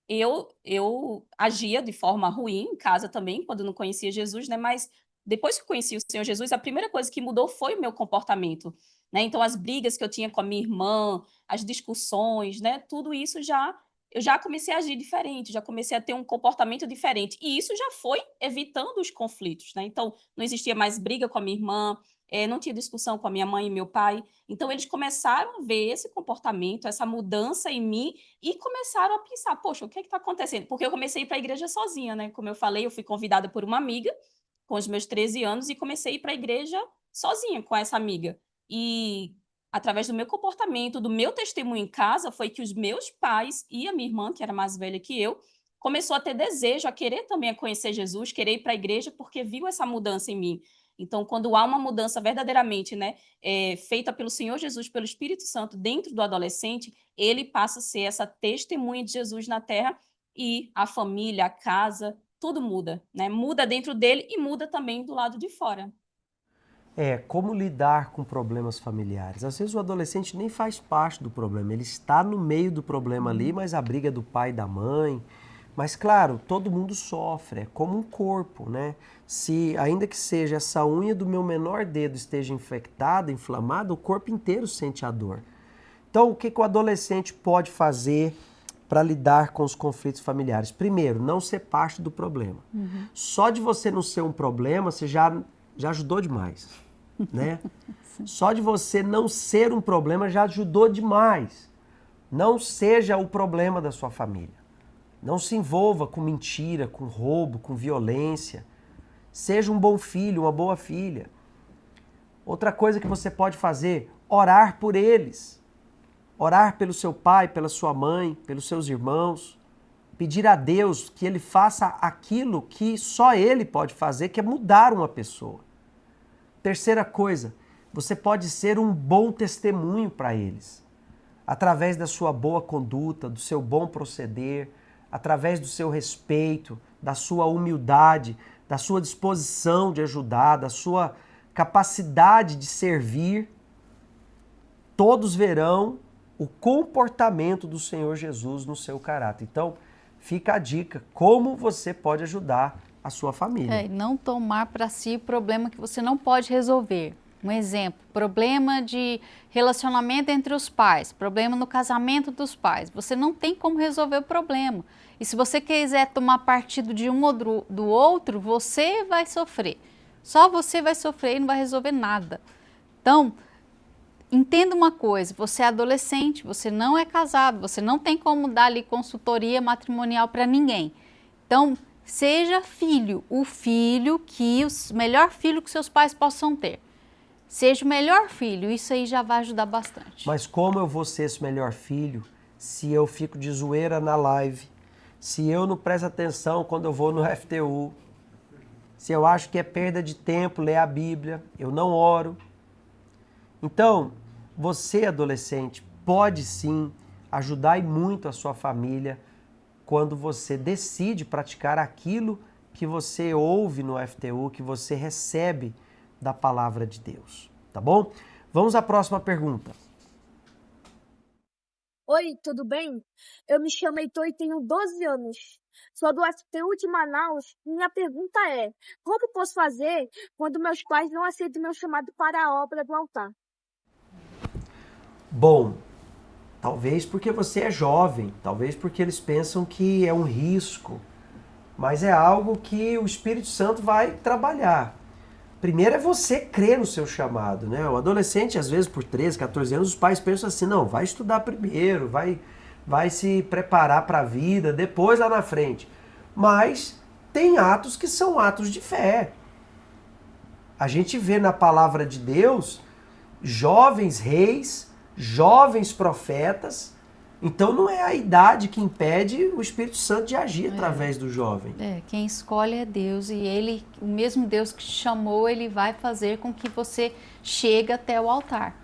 Eu agia de forma ruim em casa também, quando não conhecia Jesus, né? Mas depois que conheci o Senhor Jesus, a primeira coisa que mudou foi o meu comportamento, né? Então, as brigas que eu tinha com a minha irmã, as discussões, né? Tudo isso eu já comecei a agir diferente, já comecei a ter um comportamento diferente. E isso já foi evitando os conflitos, né? Então, não existia mais briga com a minha irmã, não tinha discussão com a minha mãe e meu pai. Então, eles começaram a ver esse comportamento, essa mudança em mim e começaram a pensar, poxa, o que está acontecendo? Porque eu comecei a ir para a igreja sozinha, né? Como eu falei, eu fui convidada por uma amiga com os meus 13 anos e comecei a ir para a igreja sozinha com essa amiga. E através do meu comportamento, do meu testemunho em casa, foi que os meus pais e a minha irmã, que era mais velha que eu, começou a ter desejo, a querer também conhecer Jesus, querer ir para a igreja, porque viu essa mudança em mim. Então, quando há uma mudança verdadeiramente, né, feita pelo Senhor Jesus, pelo Espírito Santo dentro do adolescente, ele passa a ser essa testemunha de Jesus na terra e a família, a casa, tudo muda, né? Muda dentro dele e muda também do lado de fora. Como lidar com problemas familiares. Às vezes o adolescente nem faz parte do problema, ele está no meio do problema ali, mas a briga é do pai e da mãe. Mas claro, todo mundo sofre, é como um corpo, né? Se, ainda que seja essa unha do meu menor dedo esteja infectada, inflamada, o corpo inteiro sente a dor. Então, o que o adolescente pode fazer para lidar com os conflitos familiares? Primeiro, não ser parte do problema. Só de você não ser um problema, você já ajudou demais, né? Só de você não ser um problema já ajudou demais. Não seja o problema da sua família. Não se envolva com mentira, com roubo, com violência. Seja um bom filho, uma boa filha. Outra coisa que você pode fazer, orar por eles. Orar pelo seu pai, pela sua mãe, pelos seus irmãos. Pedir a Deus que Ele faça aquilo que só Ele pode fazer, que é mudar uma pessoa. Terceira coisa, você pode ser um bom testemunho para eles. Através da sua boa conduta, do seu bom proceder, através do seu respeito, da sua humildade, da sua disposição de ajudar, da sua capacidade de servir. Todos verão o comportamento do Senhor Jesus no seu caráter. Então, fica a dica, como você pode ajudar a sua família. Não tomar para si o problema que você não pode resolver. Um exemplo, problema de relacionamento entre os pais, problema no casamento dos pais. Você não tem como resolver o problema. E se você quiser tomar partido de um ou do outro, você vai sofrer. Só você vai sofrer e não vai resolver nada. Então, entenda uma coisa, você é adolescente, você não é casado, você não tem como dar ali consultoria matrimonial para ninguém. Então, seja filho, o melhor filho que seus pais possam ter. Seja o melhor filho, isso aí já vai ajudar bastante. Mas como eu vou ser esse melhor filho se eu fico de zoeira na live, se eu não presto atenção quando eu vou no FTU, se eu acho que é perda de tempo ler a Bíblia, eu não oro. Então, você, adolescente, pode sim ajudar e muito a sua família quando você decide praticar aquilo que você ouve no FTU, que você recebe da palavra de Deus, tá bom? Vamos à próxima pergunta. Oi, tudo bem? Eu me chamo Heitor e tenho 12 anos. Sou do FTU de Manaus. Minha pergunta é, como posso fazer quando meus pais não aceitam meu chamado para a obra do altar? Bom, talvez porque você é jovem, talvez porque eles pensam que é um risco, mas é algo que o Espírito Santo vai trabalhar. Primeiro é você crer no seu chamado, né? O adolescente, às vezes, por 13, 14 anos, os pais pensam assim, não, vai estudar primeiro, vai se preparar para a vida, depois lá na frente. Mas tem atos que são atos de fé. A gente vê na palavra de Deus jovens reis, jovens profetas. Então não é a idade que impede o Espírito Santo de agir através do jovem. Quem escolhe é Deus e Ele, o mesmo Deus que te chamou, Ele vai fazer com que você chegue até o altar.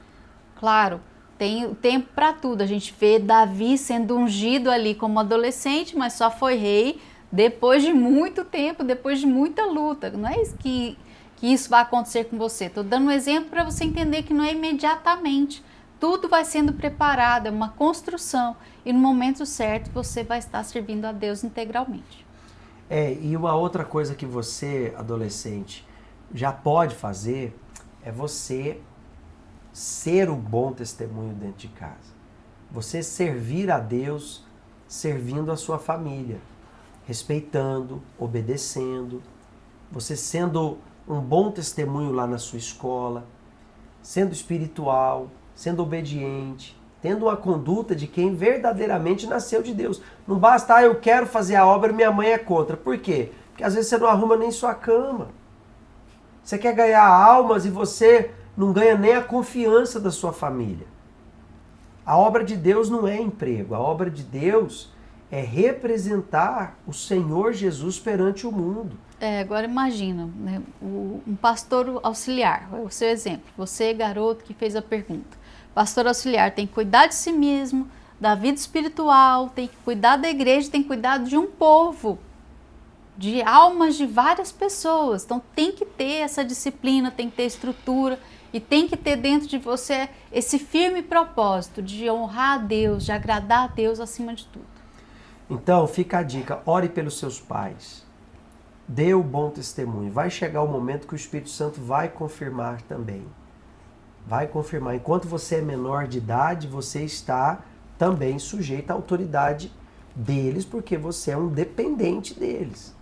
Claro, tem o tempo para tudo. A gente vê Davi sendo ungido ali como adolescente, mas só foi rei depois de muito tempo, depois de muita luta. Não é isso que isso vai acontecer com você. Estou dando um exemplo para você entender que não é imediatamente. Tudo vai sendo preparado, é uma construção. E no momento certo você vai estar servindo a Deus integralmente. E uma outra coisa que você, adolescente, já pode fazer é você ser um bom testemunho dentro de casa. Você servir a Deus servindo a sua família, respeitando, obedecendo, você sendo um bom testemunho lá na sua escola, sendo espiritual, sendo obediente, tendo uma conduta de quem verdadeiramente nasceu de Deus. Não basta, eu quero fazer a obra e minha mãe é contra. Por quê? Porque às vezes você não arruma nem sua cama. Você quer ganhar almas e você não ganha nem a confiança da sua família. A obra de Deus não é emprego. A obra de Deus é representar o Senhor Jesus perante o mundo. Agora imagina, né, um pastor auxiliar, é o seu exemplo. Você, garoto, que fez a pergunta. Pastor auxiliar tem que cuidar de si mesmo, da vida espiritual, tem que cuidar da igreja, tem que cuidar de um povo, de almas de várias pessoas. Então tem que ter essa disciplina, tem que ter estrutura e tem que ter dentro de você esse firme propósito de honrar a Deus, de agradar a Deus acima de tudo. Então fica a dica, ore pelos seus pais. Dê o bom testemunho. Vai chegar o momento que o Espírito Santo vai confirmar também. Vai confirmar. Enquanto você é menor de idade, você está também sujeito à autoridade deles, porque você é um dependente deles.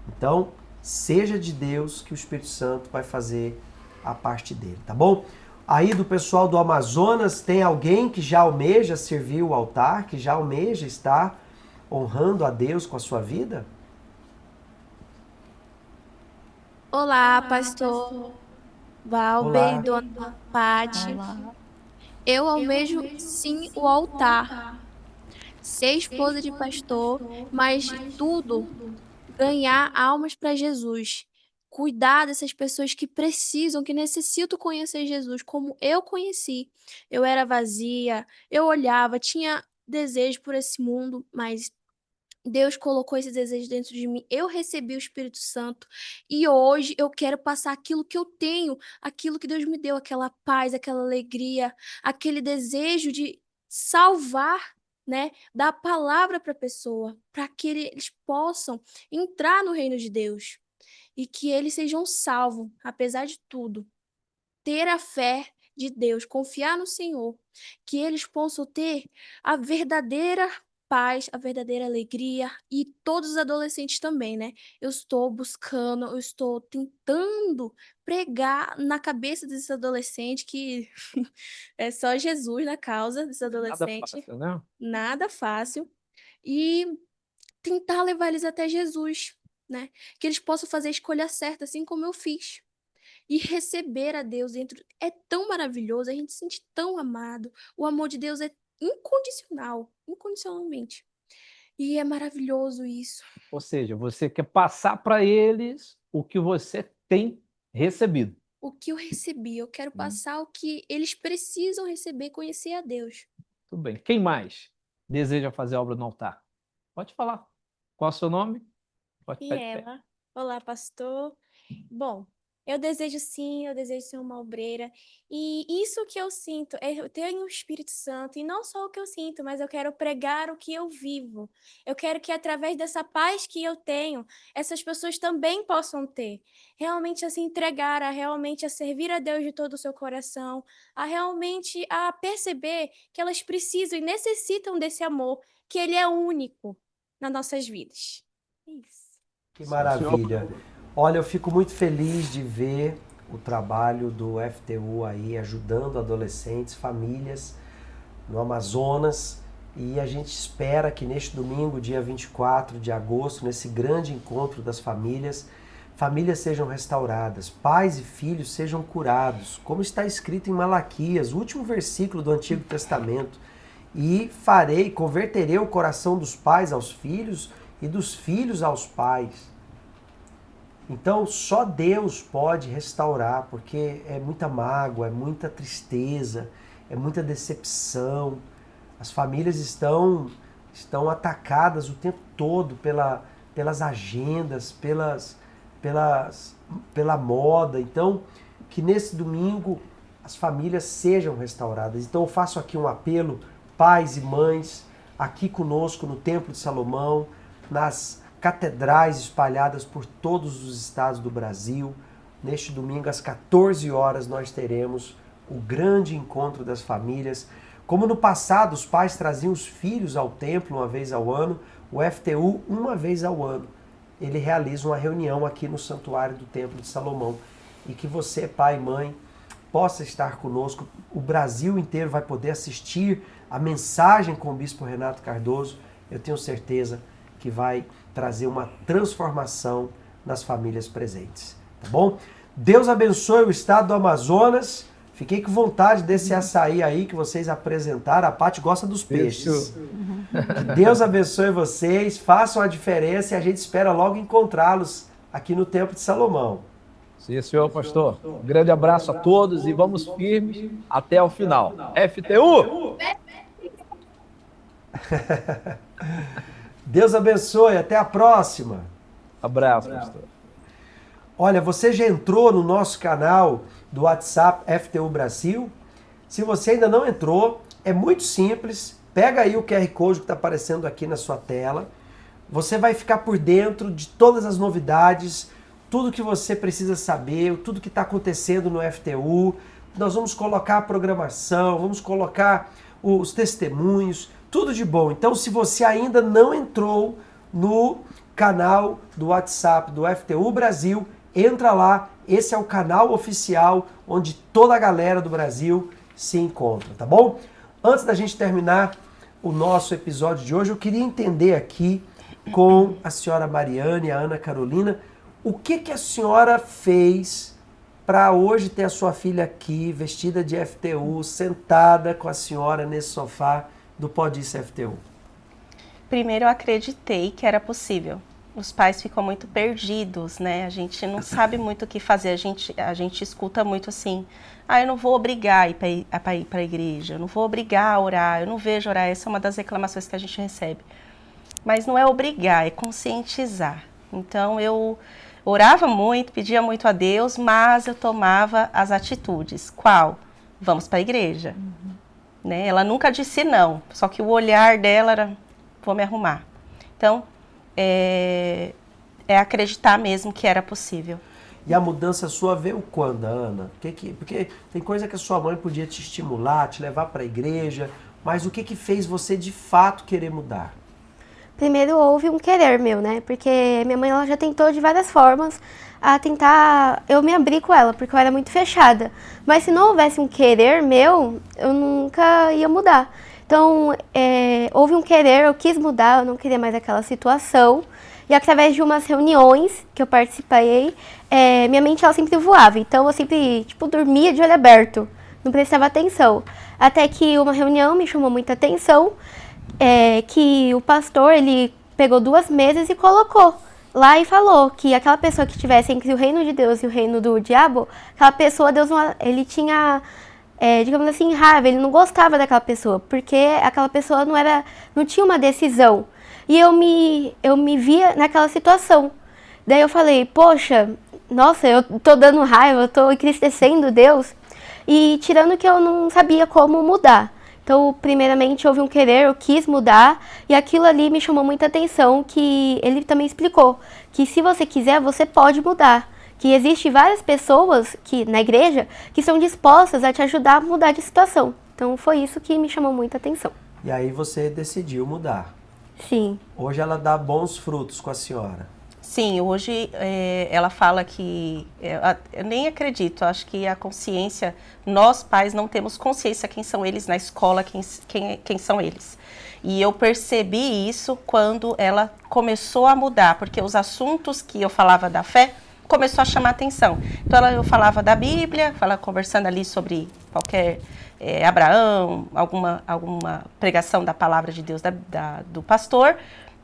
Então, seja de Deus que o Espírito Santo vai fazer a parte dele, tá bom? Aí do pessoal do Amazonas, tem alguém que já almeja servir o altar, que já almeja estar honrando a Deus com a sua vida? Olá, pastor Valber, dona Paty. Eu almejo sim o altar, ser esposa de pastor, mas tudo ganhar almas para Jesus. Cuidar dessas pessoas que precisam, que necessitam conhecer Jesus, como eu conheci. Eu era vazia, eu olhava, tinha desejo por esse mundo, mas Deus colocou esse desejo dentro de mim. Eu recebi o Espírito Santo e hoje eu quero passar aquilo que eu tenho, aquilo que Deus me deu, aquela paz, aquela alegria, aquele desejo de salvar, né, dar a palavra para a pessoa, para que eles possam entrar no reino de Deus e que eles sejam salvos, apesar de tudo. Ter a fé de Deus, confiar no Senhor, que eles possam ter a verdadeira paz, a verdadeira alegria, e todos os adolescentes também, né? Eu estou buscando, eu estou tentando pregar na cabeça desses adolescentes que é só Jesus na causa desses Nada adolescentes. fácil, né? Nada fácil. E tentar levar eles até Jesus, né? Que eles possam fazer a escolha certa, assim como eu fiz. E receber a Deus dentro é tão maravilhoso, a gente se sente tão amado. O amor de Deus é incondicional, incondicionalmente. E é maravilhoso isso. Ou seja, você quer passar para eles o que você tem recebido. O que eu recebi, eu quero passar o que eles precisam receber, conhecer a Deus. Tudo bem. Quem mais deseja fazer obra no altar? Pode falar. Qual é o seu nome? Pode ficar de pé. Ela. Olá, pastor. Bom, eu desejo ser uma obreira. E isso que eu sinto, eu tenho o Espírito Santo, e não só o que eu sinto, mas eu quero pregar o que eu vivo. Eu quero que através dessa paz que eu tenho, essas pessoas também possam ter. Realmente a se entregar, realmente a servir a Deus de todo o seu coração, realmente a perceber que elas precisam e necessitam desse amor, que ele é único nas nossas vidas. Isso. Que maravilha. Olha, eu fico muito feliz de ver o trabalho do FTU aí ajudando adolescentes, famílias no Amazonas, e a gente espera que neste domingo, dia 24 de agosto, nesse grande encontro das famílias, famílias sejam restauradas, pais e filhos sejam curados, como está escrito em Malaquias, o último versículo do Antigo Testamento. E converterei o coração dos pais aos filhos e dos filhos aos pais. Então, só Deus pode restaurar, porque é muita mágoa, é muita tristeza, é muita decepção. As famílias estão atacadas o tempo todo pelas agendas, pela moda. Então, que nesse domingo as famílias sejam restauradas. Então, eu faço aqui um apelo, pais e mães, aqui conosco no Templo de Salomão, nas catedrais espalhadas por todos os estados do Brasil. Neste domingo, às 14 horas, nós teremos o grande encontro das famílias. Como no passado, os pais traziam os filhos ao templo uma vez ao ano, o FTU, uma vez ao ano, ele realiza uma reunião aqui no Santuário do Templo de Salomão. E que você, pai e mãe, possa estar conosco. O Brasil inteiro vai poder assistir a mensagem com o Bispo Renato Cardoso. Eu tenho certeza que vai trazer uma transformação nas famílias presentes. Tá bom? Deus abençoe o estado do Amazonas. Fiquei com vontade desse açaí aí que vocês apresentaram. A Paty gosta dos peixes. Que Deus abençoe vocês, façam a diferença e a gente espera logo encontrá-los aqui no Templo de Salomão. Sim, senhor pastor. Um grande abraço a todos e vamos firmes até o final. FTU! Deus abençoe, até a próxima. Abraço, pastor. Olha, você já entrou no nosso canal do WhatsApp FTU Brasil? Se você ainda não entrou, é muito simples. Pega aí o QR Code que está aparecendo aqui na sua tela. Você vai ficar por dentro de todas as novidades, tudo que você precisa saber, tudo que está acontecendo no FTU. Nós vamos colocar a programação, vamos colocar os testemunhos, tudo de bom. Então, se você ainda não entrou no canal do WhatsApp do FTU Brasil, entra lá. Esse é o canal oficial onde toda a galera do Brasil se encontra, tá bom? Antes da gente terminar o nosso episódio de hoje, eu queria entender aqui com a senhora Mariane e a Ana Carolina, o que a senhora fez para hoje ter a sua filha aqui, vestida de FTU, sentada com a senhora nesse sofá do Pode Isso FTU? Primeiro eu acreditei que era possível. Os pais ficam muito perdidos, né? A gente não sabe muito o que fazer. A gente escuta muito assim, eu não vou obrigar a ir para a igreja, eu não vou obrigar a orar, eu não vejo orar. Essa é uma das reclamações que a gente recebe. Mas não é obrigar, é conscientizar. Então eu orava muito, pedia muito a Deus, mas eu tomava as atitudes. Qual? Vamos para a igreja. Né? Ela nunca disse não, só que o olhar dela era, vou me arrumar. Então, é acreditar mesmo que era possível. E a mudança sua veio quando, Ana? Porque tem coisa que a sua mãe podia te estimular, te levar para a igreja, mas o que fez você de fato querer mudar? Primeiro houve um querer meu, né? Porque minha mãe ela já tentou de várias formas a tentar eu me abrir com ela, porque eu era muito fechada. Mas se não houvesse um querer meu, eu nunca ia mudar. Então, houve um querer, eu quis mudar, eu não queria mais aquela situação. E através de umas reuniões que eu participei, minha mente ela sempre voava. Então, eu sempre dormia de olho aberto, não prestava atenção. Até que uma reunião me chamou muita atenção, que o pastor ele pegou 2 mesas e colocou lá e falou que aquela pessoa que estivesse entre o reino de Deus e o reino do diabo, aquela pessoa, Deus ele tinha... digamos assim, raiva, ele não gostava daquela pessoa, porque aquela pessoa não tinha uma decisão. E eu me via naquela situação. Daí eu falei, poxa, nossa, eu tô dando raiva, eu tô entristecendo Deus, e tirando que eu não sabia como mudar. Então, primeiramente, houve um querer, eu quis mudar, e aquilo ali me chamou muita atenção, que ele também explicou, que se você quiser, você pode mudar. Que existe várias pessoas na igreja que são dispostas a te ajudar a mudar de situação. Então foi isso que me chamou muita atenção. E aí você decidiu mudar. Sim. Hoje ela dá bons frutos com a senhora. Sim, hoje ela fala que... eu nem acredito, acho que a consciência... Nós pais não temos consciência quem são eles na escola, quem são eles. E eu percebi isso quando ela começou a mudar, porque os assuntos que eu falava da fé começou a chamar atenção. Então eu falava da Bíblia, conversando ali sobre qualquer Abraão, alguma pregação da palavra de Deus do pastor,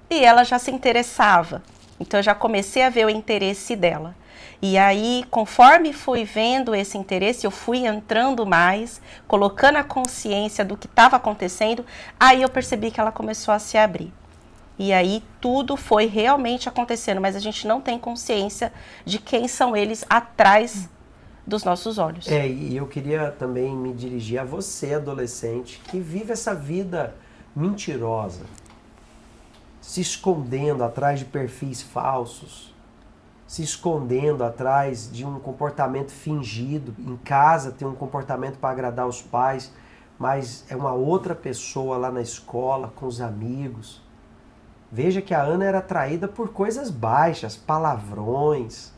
e ela já se interessava. Então eu já comecei a ver o interesse dela. E aí, conforme fui vendo esse interesse, eu fui entrando mais, colocando a consciência do que estava acontecendo, aí eu percebi que ela começou a se abrir. E aí tudo foi realmente acontecendo, mas a gente não tem consciência de quem são eles atrás dos nossos olhos. E eu queria também me dirigir a você, adolescente, que vive essa vida mentirosa, se escondendo atrás de perfis falsos, se escondendo atrás de um comportamento fingido. Em casa tem um comportamento para agradar os pais, mas é uma outra pessoa lá na escola, com os amigos. Veja que a Ana era atraída por coisas baixas, palavrões,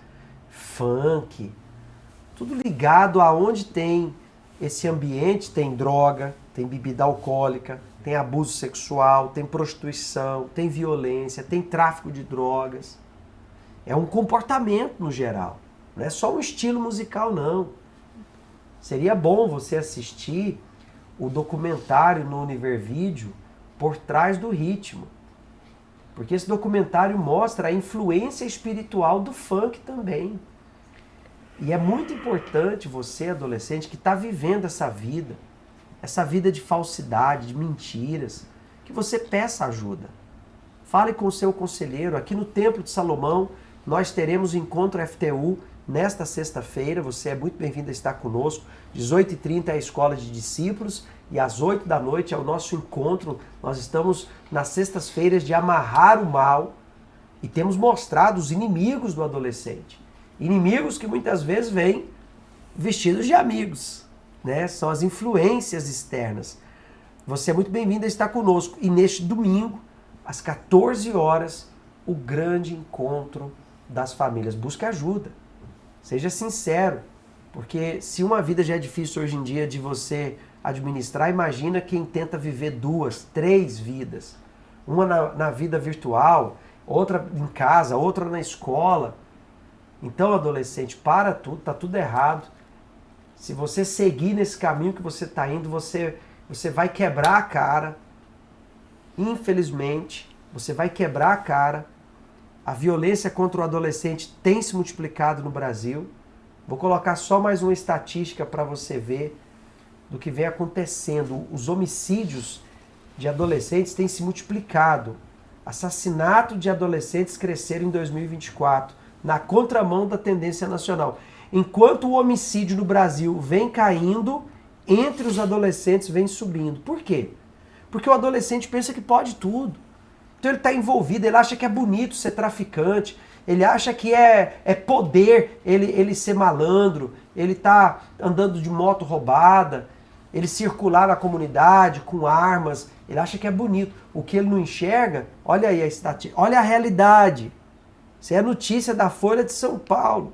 funk. Tudo ligado aonde tem esse ambiente, tem droga, tem bebida alcoólica, tem abuso sexual, tem prostituição, tem violência, tem tráfico de drogas. É um comportamento no geral, não é só um estilo musical não. Seria bom você assistir o documentário no Univervídeo Por Trás do Ritmo, porque esse documentário mostra a influência espiritual do funk também. E é muito importante você, adolescente, que está vivendo essa vida de falsidade, de mentiras, que você peça ajuda. Fale com o seu conselheiro. Aqui no Templo de Salomão, nós teremos o Encontro FTU nesta sexta-feira. Você é muito bem-vindo a estar conosco. 18h30 é a Escola de Discípulos e às 8 da noite é o nosso encontro. Nós estamos nas sextas-feiras de amarrar o mal e temos mostrado os inimigos do adolescente. Inimigos que muitas vezes vêm vestidos de amigos, né? São as influências externas. Você é muito bem-vindo a estar conosco. E neste domingo, às 14 horas, o grande encontro das famílias. Busque ajuda. Seja sincero. Porque se uma vida já é difícil hoje em dia de você administrar, imagina quem tenta viver 2, 3 vidas. Uma na vida virtual, outra em casa, outra na escola. Então, adolescente, para tudo, tá tudo errado. Se você seguir nesse caminho que você está indo, você vai quebrar a cara. Infelizmente, você vai quebrar a cara. A violência contra o adolescente tem se multiplicado no Brasil. Vou colocar só mais uma estatística para você ver do que vem acontecendo. Os homicídios de adolescentes têm se multiplicado. Assassinato de adolescentes cresceram em 2024. Na contramão da tendência nacional. Enquanto o homicídio no Brasil vem caindo, entre os adolescentes vem subindo. Por quê? Porque o adolescente pensa que pode tudo. Então ele está envolvido, ele acha que é bonito ser traficante, ele acha que é poder ele ser malandro, ele tá andando de moto roubada, ele circular na comunidade com armas, ele acha que é bonito. O que ele não enxerga, olha aí a estatística, olha a realidade. Isso é notícia da Folha de São Paulo.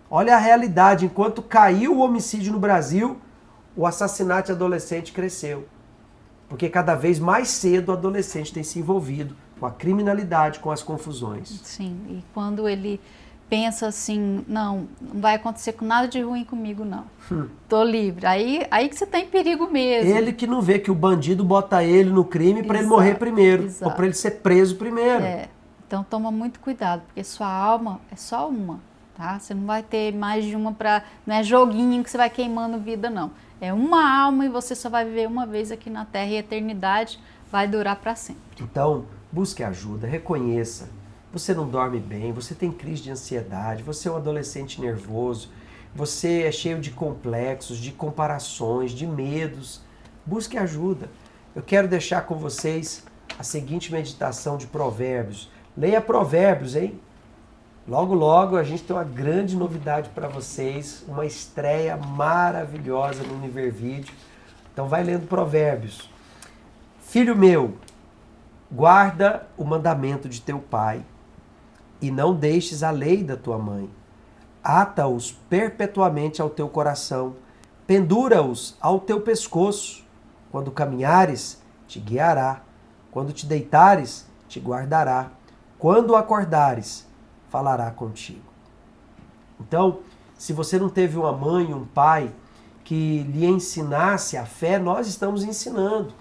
Olha a realidade. Enquanto caiu o homicídio no Brasil, o assassinato de adolescente cresceu. Porque cada vez mais cedo o adolescente tem se envolvido com a criminalidade, com as confusões. Sim, e quando ele pensa assim, não vai acontecer com nada de ruim comigo não, tô livre, aí que você tá em perigo mesmo. Ele que não vê que o bandido bota ele no crime para ele morrer primeiro, ou para ele ser preso primeiro. Então toma muito cuidado, porque sua alma é só uma, tá? Você não vai ter mais de uma não é joguinho que você vai queimando vida, não. É uma alma e você só vai viver uma vez aqui na Terra e a eternidade vai durar para sempre. Então, busque ajuda, reconheça. Você não dorme bem, você tem crise de ansiedade, você é um adolescente nervoso, você é cheio de complexos, de comparações, de medos. Busque ajuda. Eu quero deixar com vocês a seguinte meditação de Provérbios. Leia Provérbios, hein? Logo, logo a gente tem uma grande novidade para vocês, uma estreia maravilhosa no Univervídeo. Então vai lendo Provérbios. Filho meu, guarda o mandamento de teu pai e não deixes a lei da tua mãe. Ata-os perpetuamente ao teu coração, pendura-os ao teu pescoço. Quando caminhares, te guiará. Quando te deitares, te guardará. Quando acordares, falará contigo. Então, se você não teve uma mãe, um pai que lhe ensinasse a fé, nós estamos ensinando.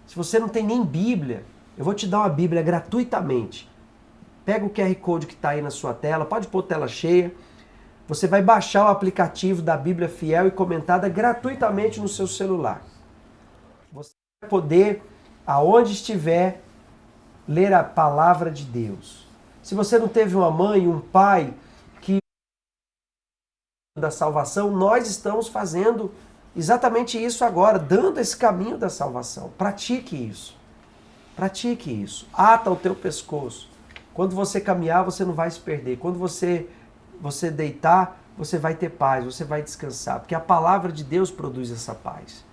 Se você não tem nem Bíblia, eu vou te dar uma Bíblia gratuitamente. Pega o QR Code que está aí na sua tela, pode pôr tela cheia. Você vai baixar o aplicativo da Bíblia Fiel e Comentada gratuitamente no seu celular. Você vai poder, aonde estiver, ler a palavra de Deus. Se você não teve uma mãe, um pai que da salvação, nós estamos fazendo exatamente isso agora, dando esse caminho da salvação. Pratique isso. Pratique isso. Ata o teu pescoço. Quando você caminhar, você não vai se perder. Quando você deitar, você vai ter paz, você vai descansar, porque a palavra de Deus produz essa paz.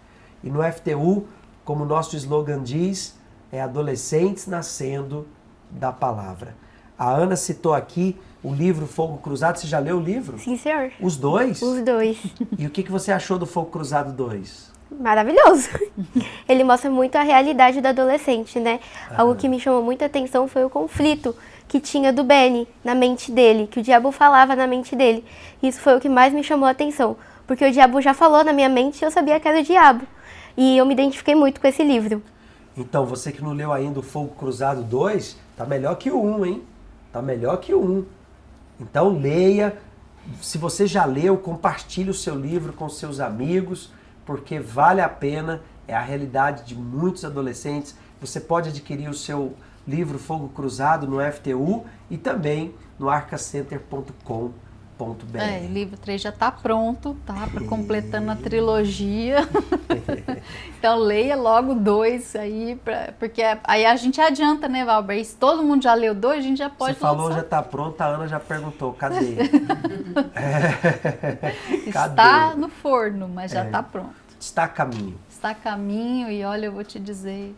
E no FTU, como o nosso slogan diz, é adolescentes nascendo da palavra. A Ana citou aqui o livro Fogo Cruzado. Você já leu o livro? Sim, senhor. Os dois? Os dois. E o que você achou do Fogo Cruzado 2? Maravilhoso. Ele mostra muito a realidade do adolescente, né? Algo que me chamou muita atenção foi o conflito que tinha do Benny na mente dele, que o diabo falava na mente dele. Isso foi o que mais me chamou a atenção, porque o diabo já falou na minha mente e eu sabia que era o diabo. E eu me identifiquei muito com esse livro. Então, você que não leu ainda o Fogo Cruzado 2, tá melhor que o 1, hein? Tá melhor que o 1. Então, leia. Se você já leu, compartilhe o seu livro com seus amigos, porque vale a pena, é a realidade de muitos adolescentes. Você pode adquirir o seu livro Fogo Cruzado no FTU e também no arcacenter.com.br. O livro 3 já está pronto, tá? Completando a trilogia. Então leia logo 2 aí, porque aí a gente adianta, né, Valber? Se todo mundo já leu 2, a gente já pode lançar. Você falou lançar. Já está pronto, a Ana já perguntou, cadê? Está no forno, mas já está pronto. Está a caminho. Está a caminho e olha, eu vou te dizer...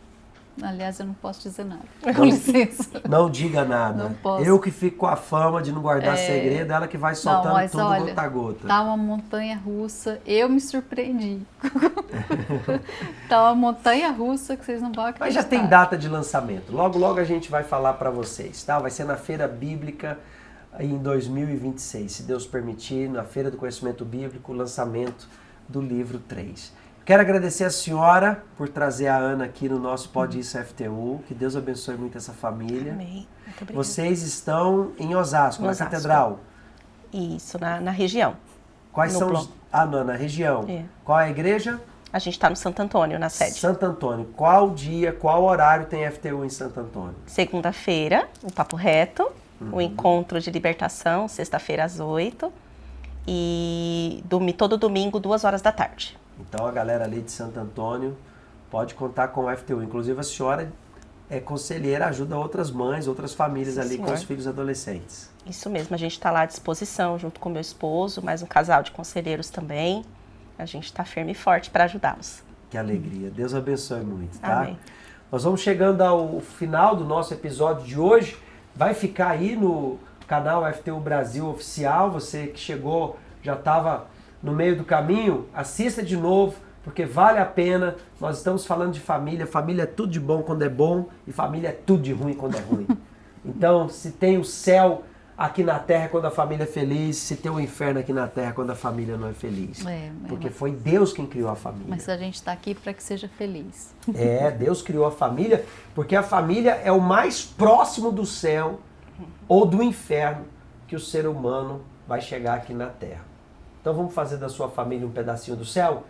Aliás, eu não posso dizer nada. Com licença. Não diga nada. Não posso. Eu que fico com a fama de não guardar segredo, ela que vai soltando tudo olha, gota a gota. Tá uma montanha russa. Eu me surpreendi. Tá uma montanha russa que vocês não vão acreditar. Mas já tem data de lançamento. Logo, logo a gente vai falar para vocês, tá? Vai ser na Feira Bíblica em 2026, se Deus permitir, na Feira do Conhecimento Bíblico, o lançamento do livro 3. Quero agradecer a senhora por trazer a Ana aqui no nosso Pode Isso FTU. Que Deus abençoe muito essa família. Amém. Muito obrigada. Vocês estão em Osasco, na Catedral? Isso, na região. Quais são os... na região. É. Qual é a igreja? A gente está no Santo Antônio, na sede. Santo Antônio. Qual dia, qual horário tem FTU em Santo Antônio? Segunda-feira, o Papo Reto. O encontro de libertação, sexta-feira às 8h. E todo domingo, 2h da tarde. Então a galera ali de Santo Antônio pode contar com o FTU. Inclusive a senhora é conselheira, ajuda outras mães, outras famílias ali com os filhos adolescentes. Isso mesmo, a gente está lá à disposição junto com meu esposo, mais um casal de conselheiros também. A gente está firme e forte para ajudá-los. Que alegria. Deus abençoe muito, tá? Amém. Nós vamos chegando ao final do nosso episódio de hoje. Vai ficar aí no canal FTU Brasil Oficial. Você que chegou, já estava no meio do caminho, assista de novo, porque vale a pena. Nós estamos falando de família. Família é tudo de bom quando é bom e família é tudo de ruim quando é ruim. Então, se tem o céu aqui na terra quando a família é feliz, se tem o inferno aqui na terra quando a família não é feliz. Porque foi Deus quem criou a família. Mas a gente está aqui para que seja feliz. Deus criou a família, porque a família é o mais próximo do céu ou do inferno que o ser humano vai chegar aqui na terra. Então vamos fazer da sua família um pedacinho do céu?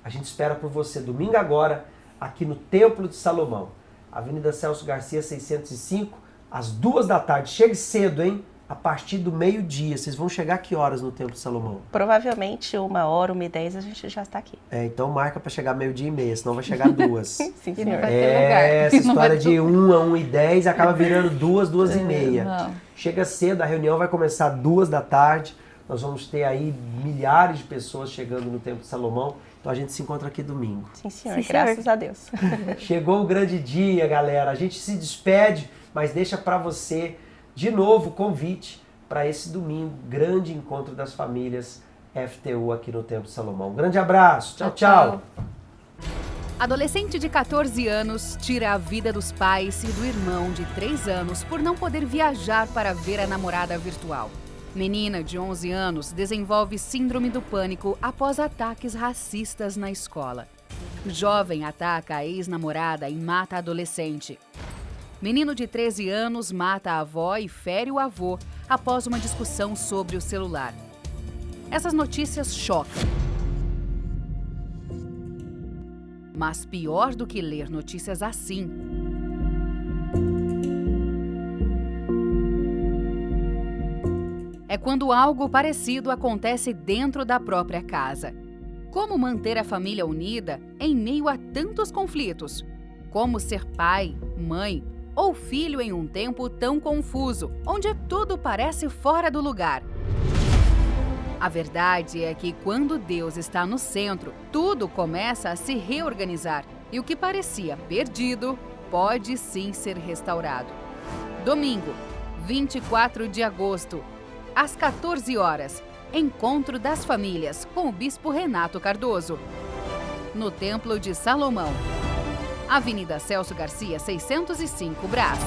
A gente espera por você domingo agora, aqui no Templo de Salomão. Avenida Celso Garcia, 605, às 2h da tarde. Chegue cedo, hein? A partir do meio-dia. Vocês vão chegar a que horas no Templo de Salomão? Provavelmente 1h, 1h10 a gente já está aqui. Então marca para chegar meio-dia e meia, senão vai chegar 2h. Sim, senhor. Essa história de 1 a 1h10 acaba virando 2, 2h30. Chega cedo, a reunião vai começar 2h da tarde. Nós vamos ter aí milhares de pessoas chegando no Templo de Salomão. Então a gente se encontra aqui domingo. Sim, senhor. Graças a Deus. Chegou o grande dia, galera. A gente se despede, mas deixa para você de novo o convite para esse domingo, grande encontro das famílias FTU aqui no Templo de Salomão. Um grande abraço. Tchau, tchau. Adolescente de 14 anos tira a vida dos pais e do irmão de 3 anos por não poder viajar para ver a namorada virtual. Menina de 11 anos desenvolve síndrome do pânico após ataques racistas na escola. Jovem ataca a ex-namorada e mata a adolescente. Menino de 13 anos mata a avó e fere o avô após uma discussão sobre o celular. Essas notícias chocam. Mas pior do que ler notícias assim, é quando algo parecido acontece dentro da própria casa. Como manter a família unida em meio a tantos conflitos? Como ser pai, mãe ou filho em um tempo tão confuso, onde tudo parece fora do lugar? A verdade é que quando Deus está no centro, tudo começa a se reorganizar e o que parecia perdido pode sim ser restaurado. Domingo, 24 de agosto, às 14 horas, Encontro das Famílias com o Bispo Renato Cardoso, no Templo de Salomão, Avenida Celso Garcia, 605 Brás.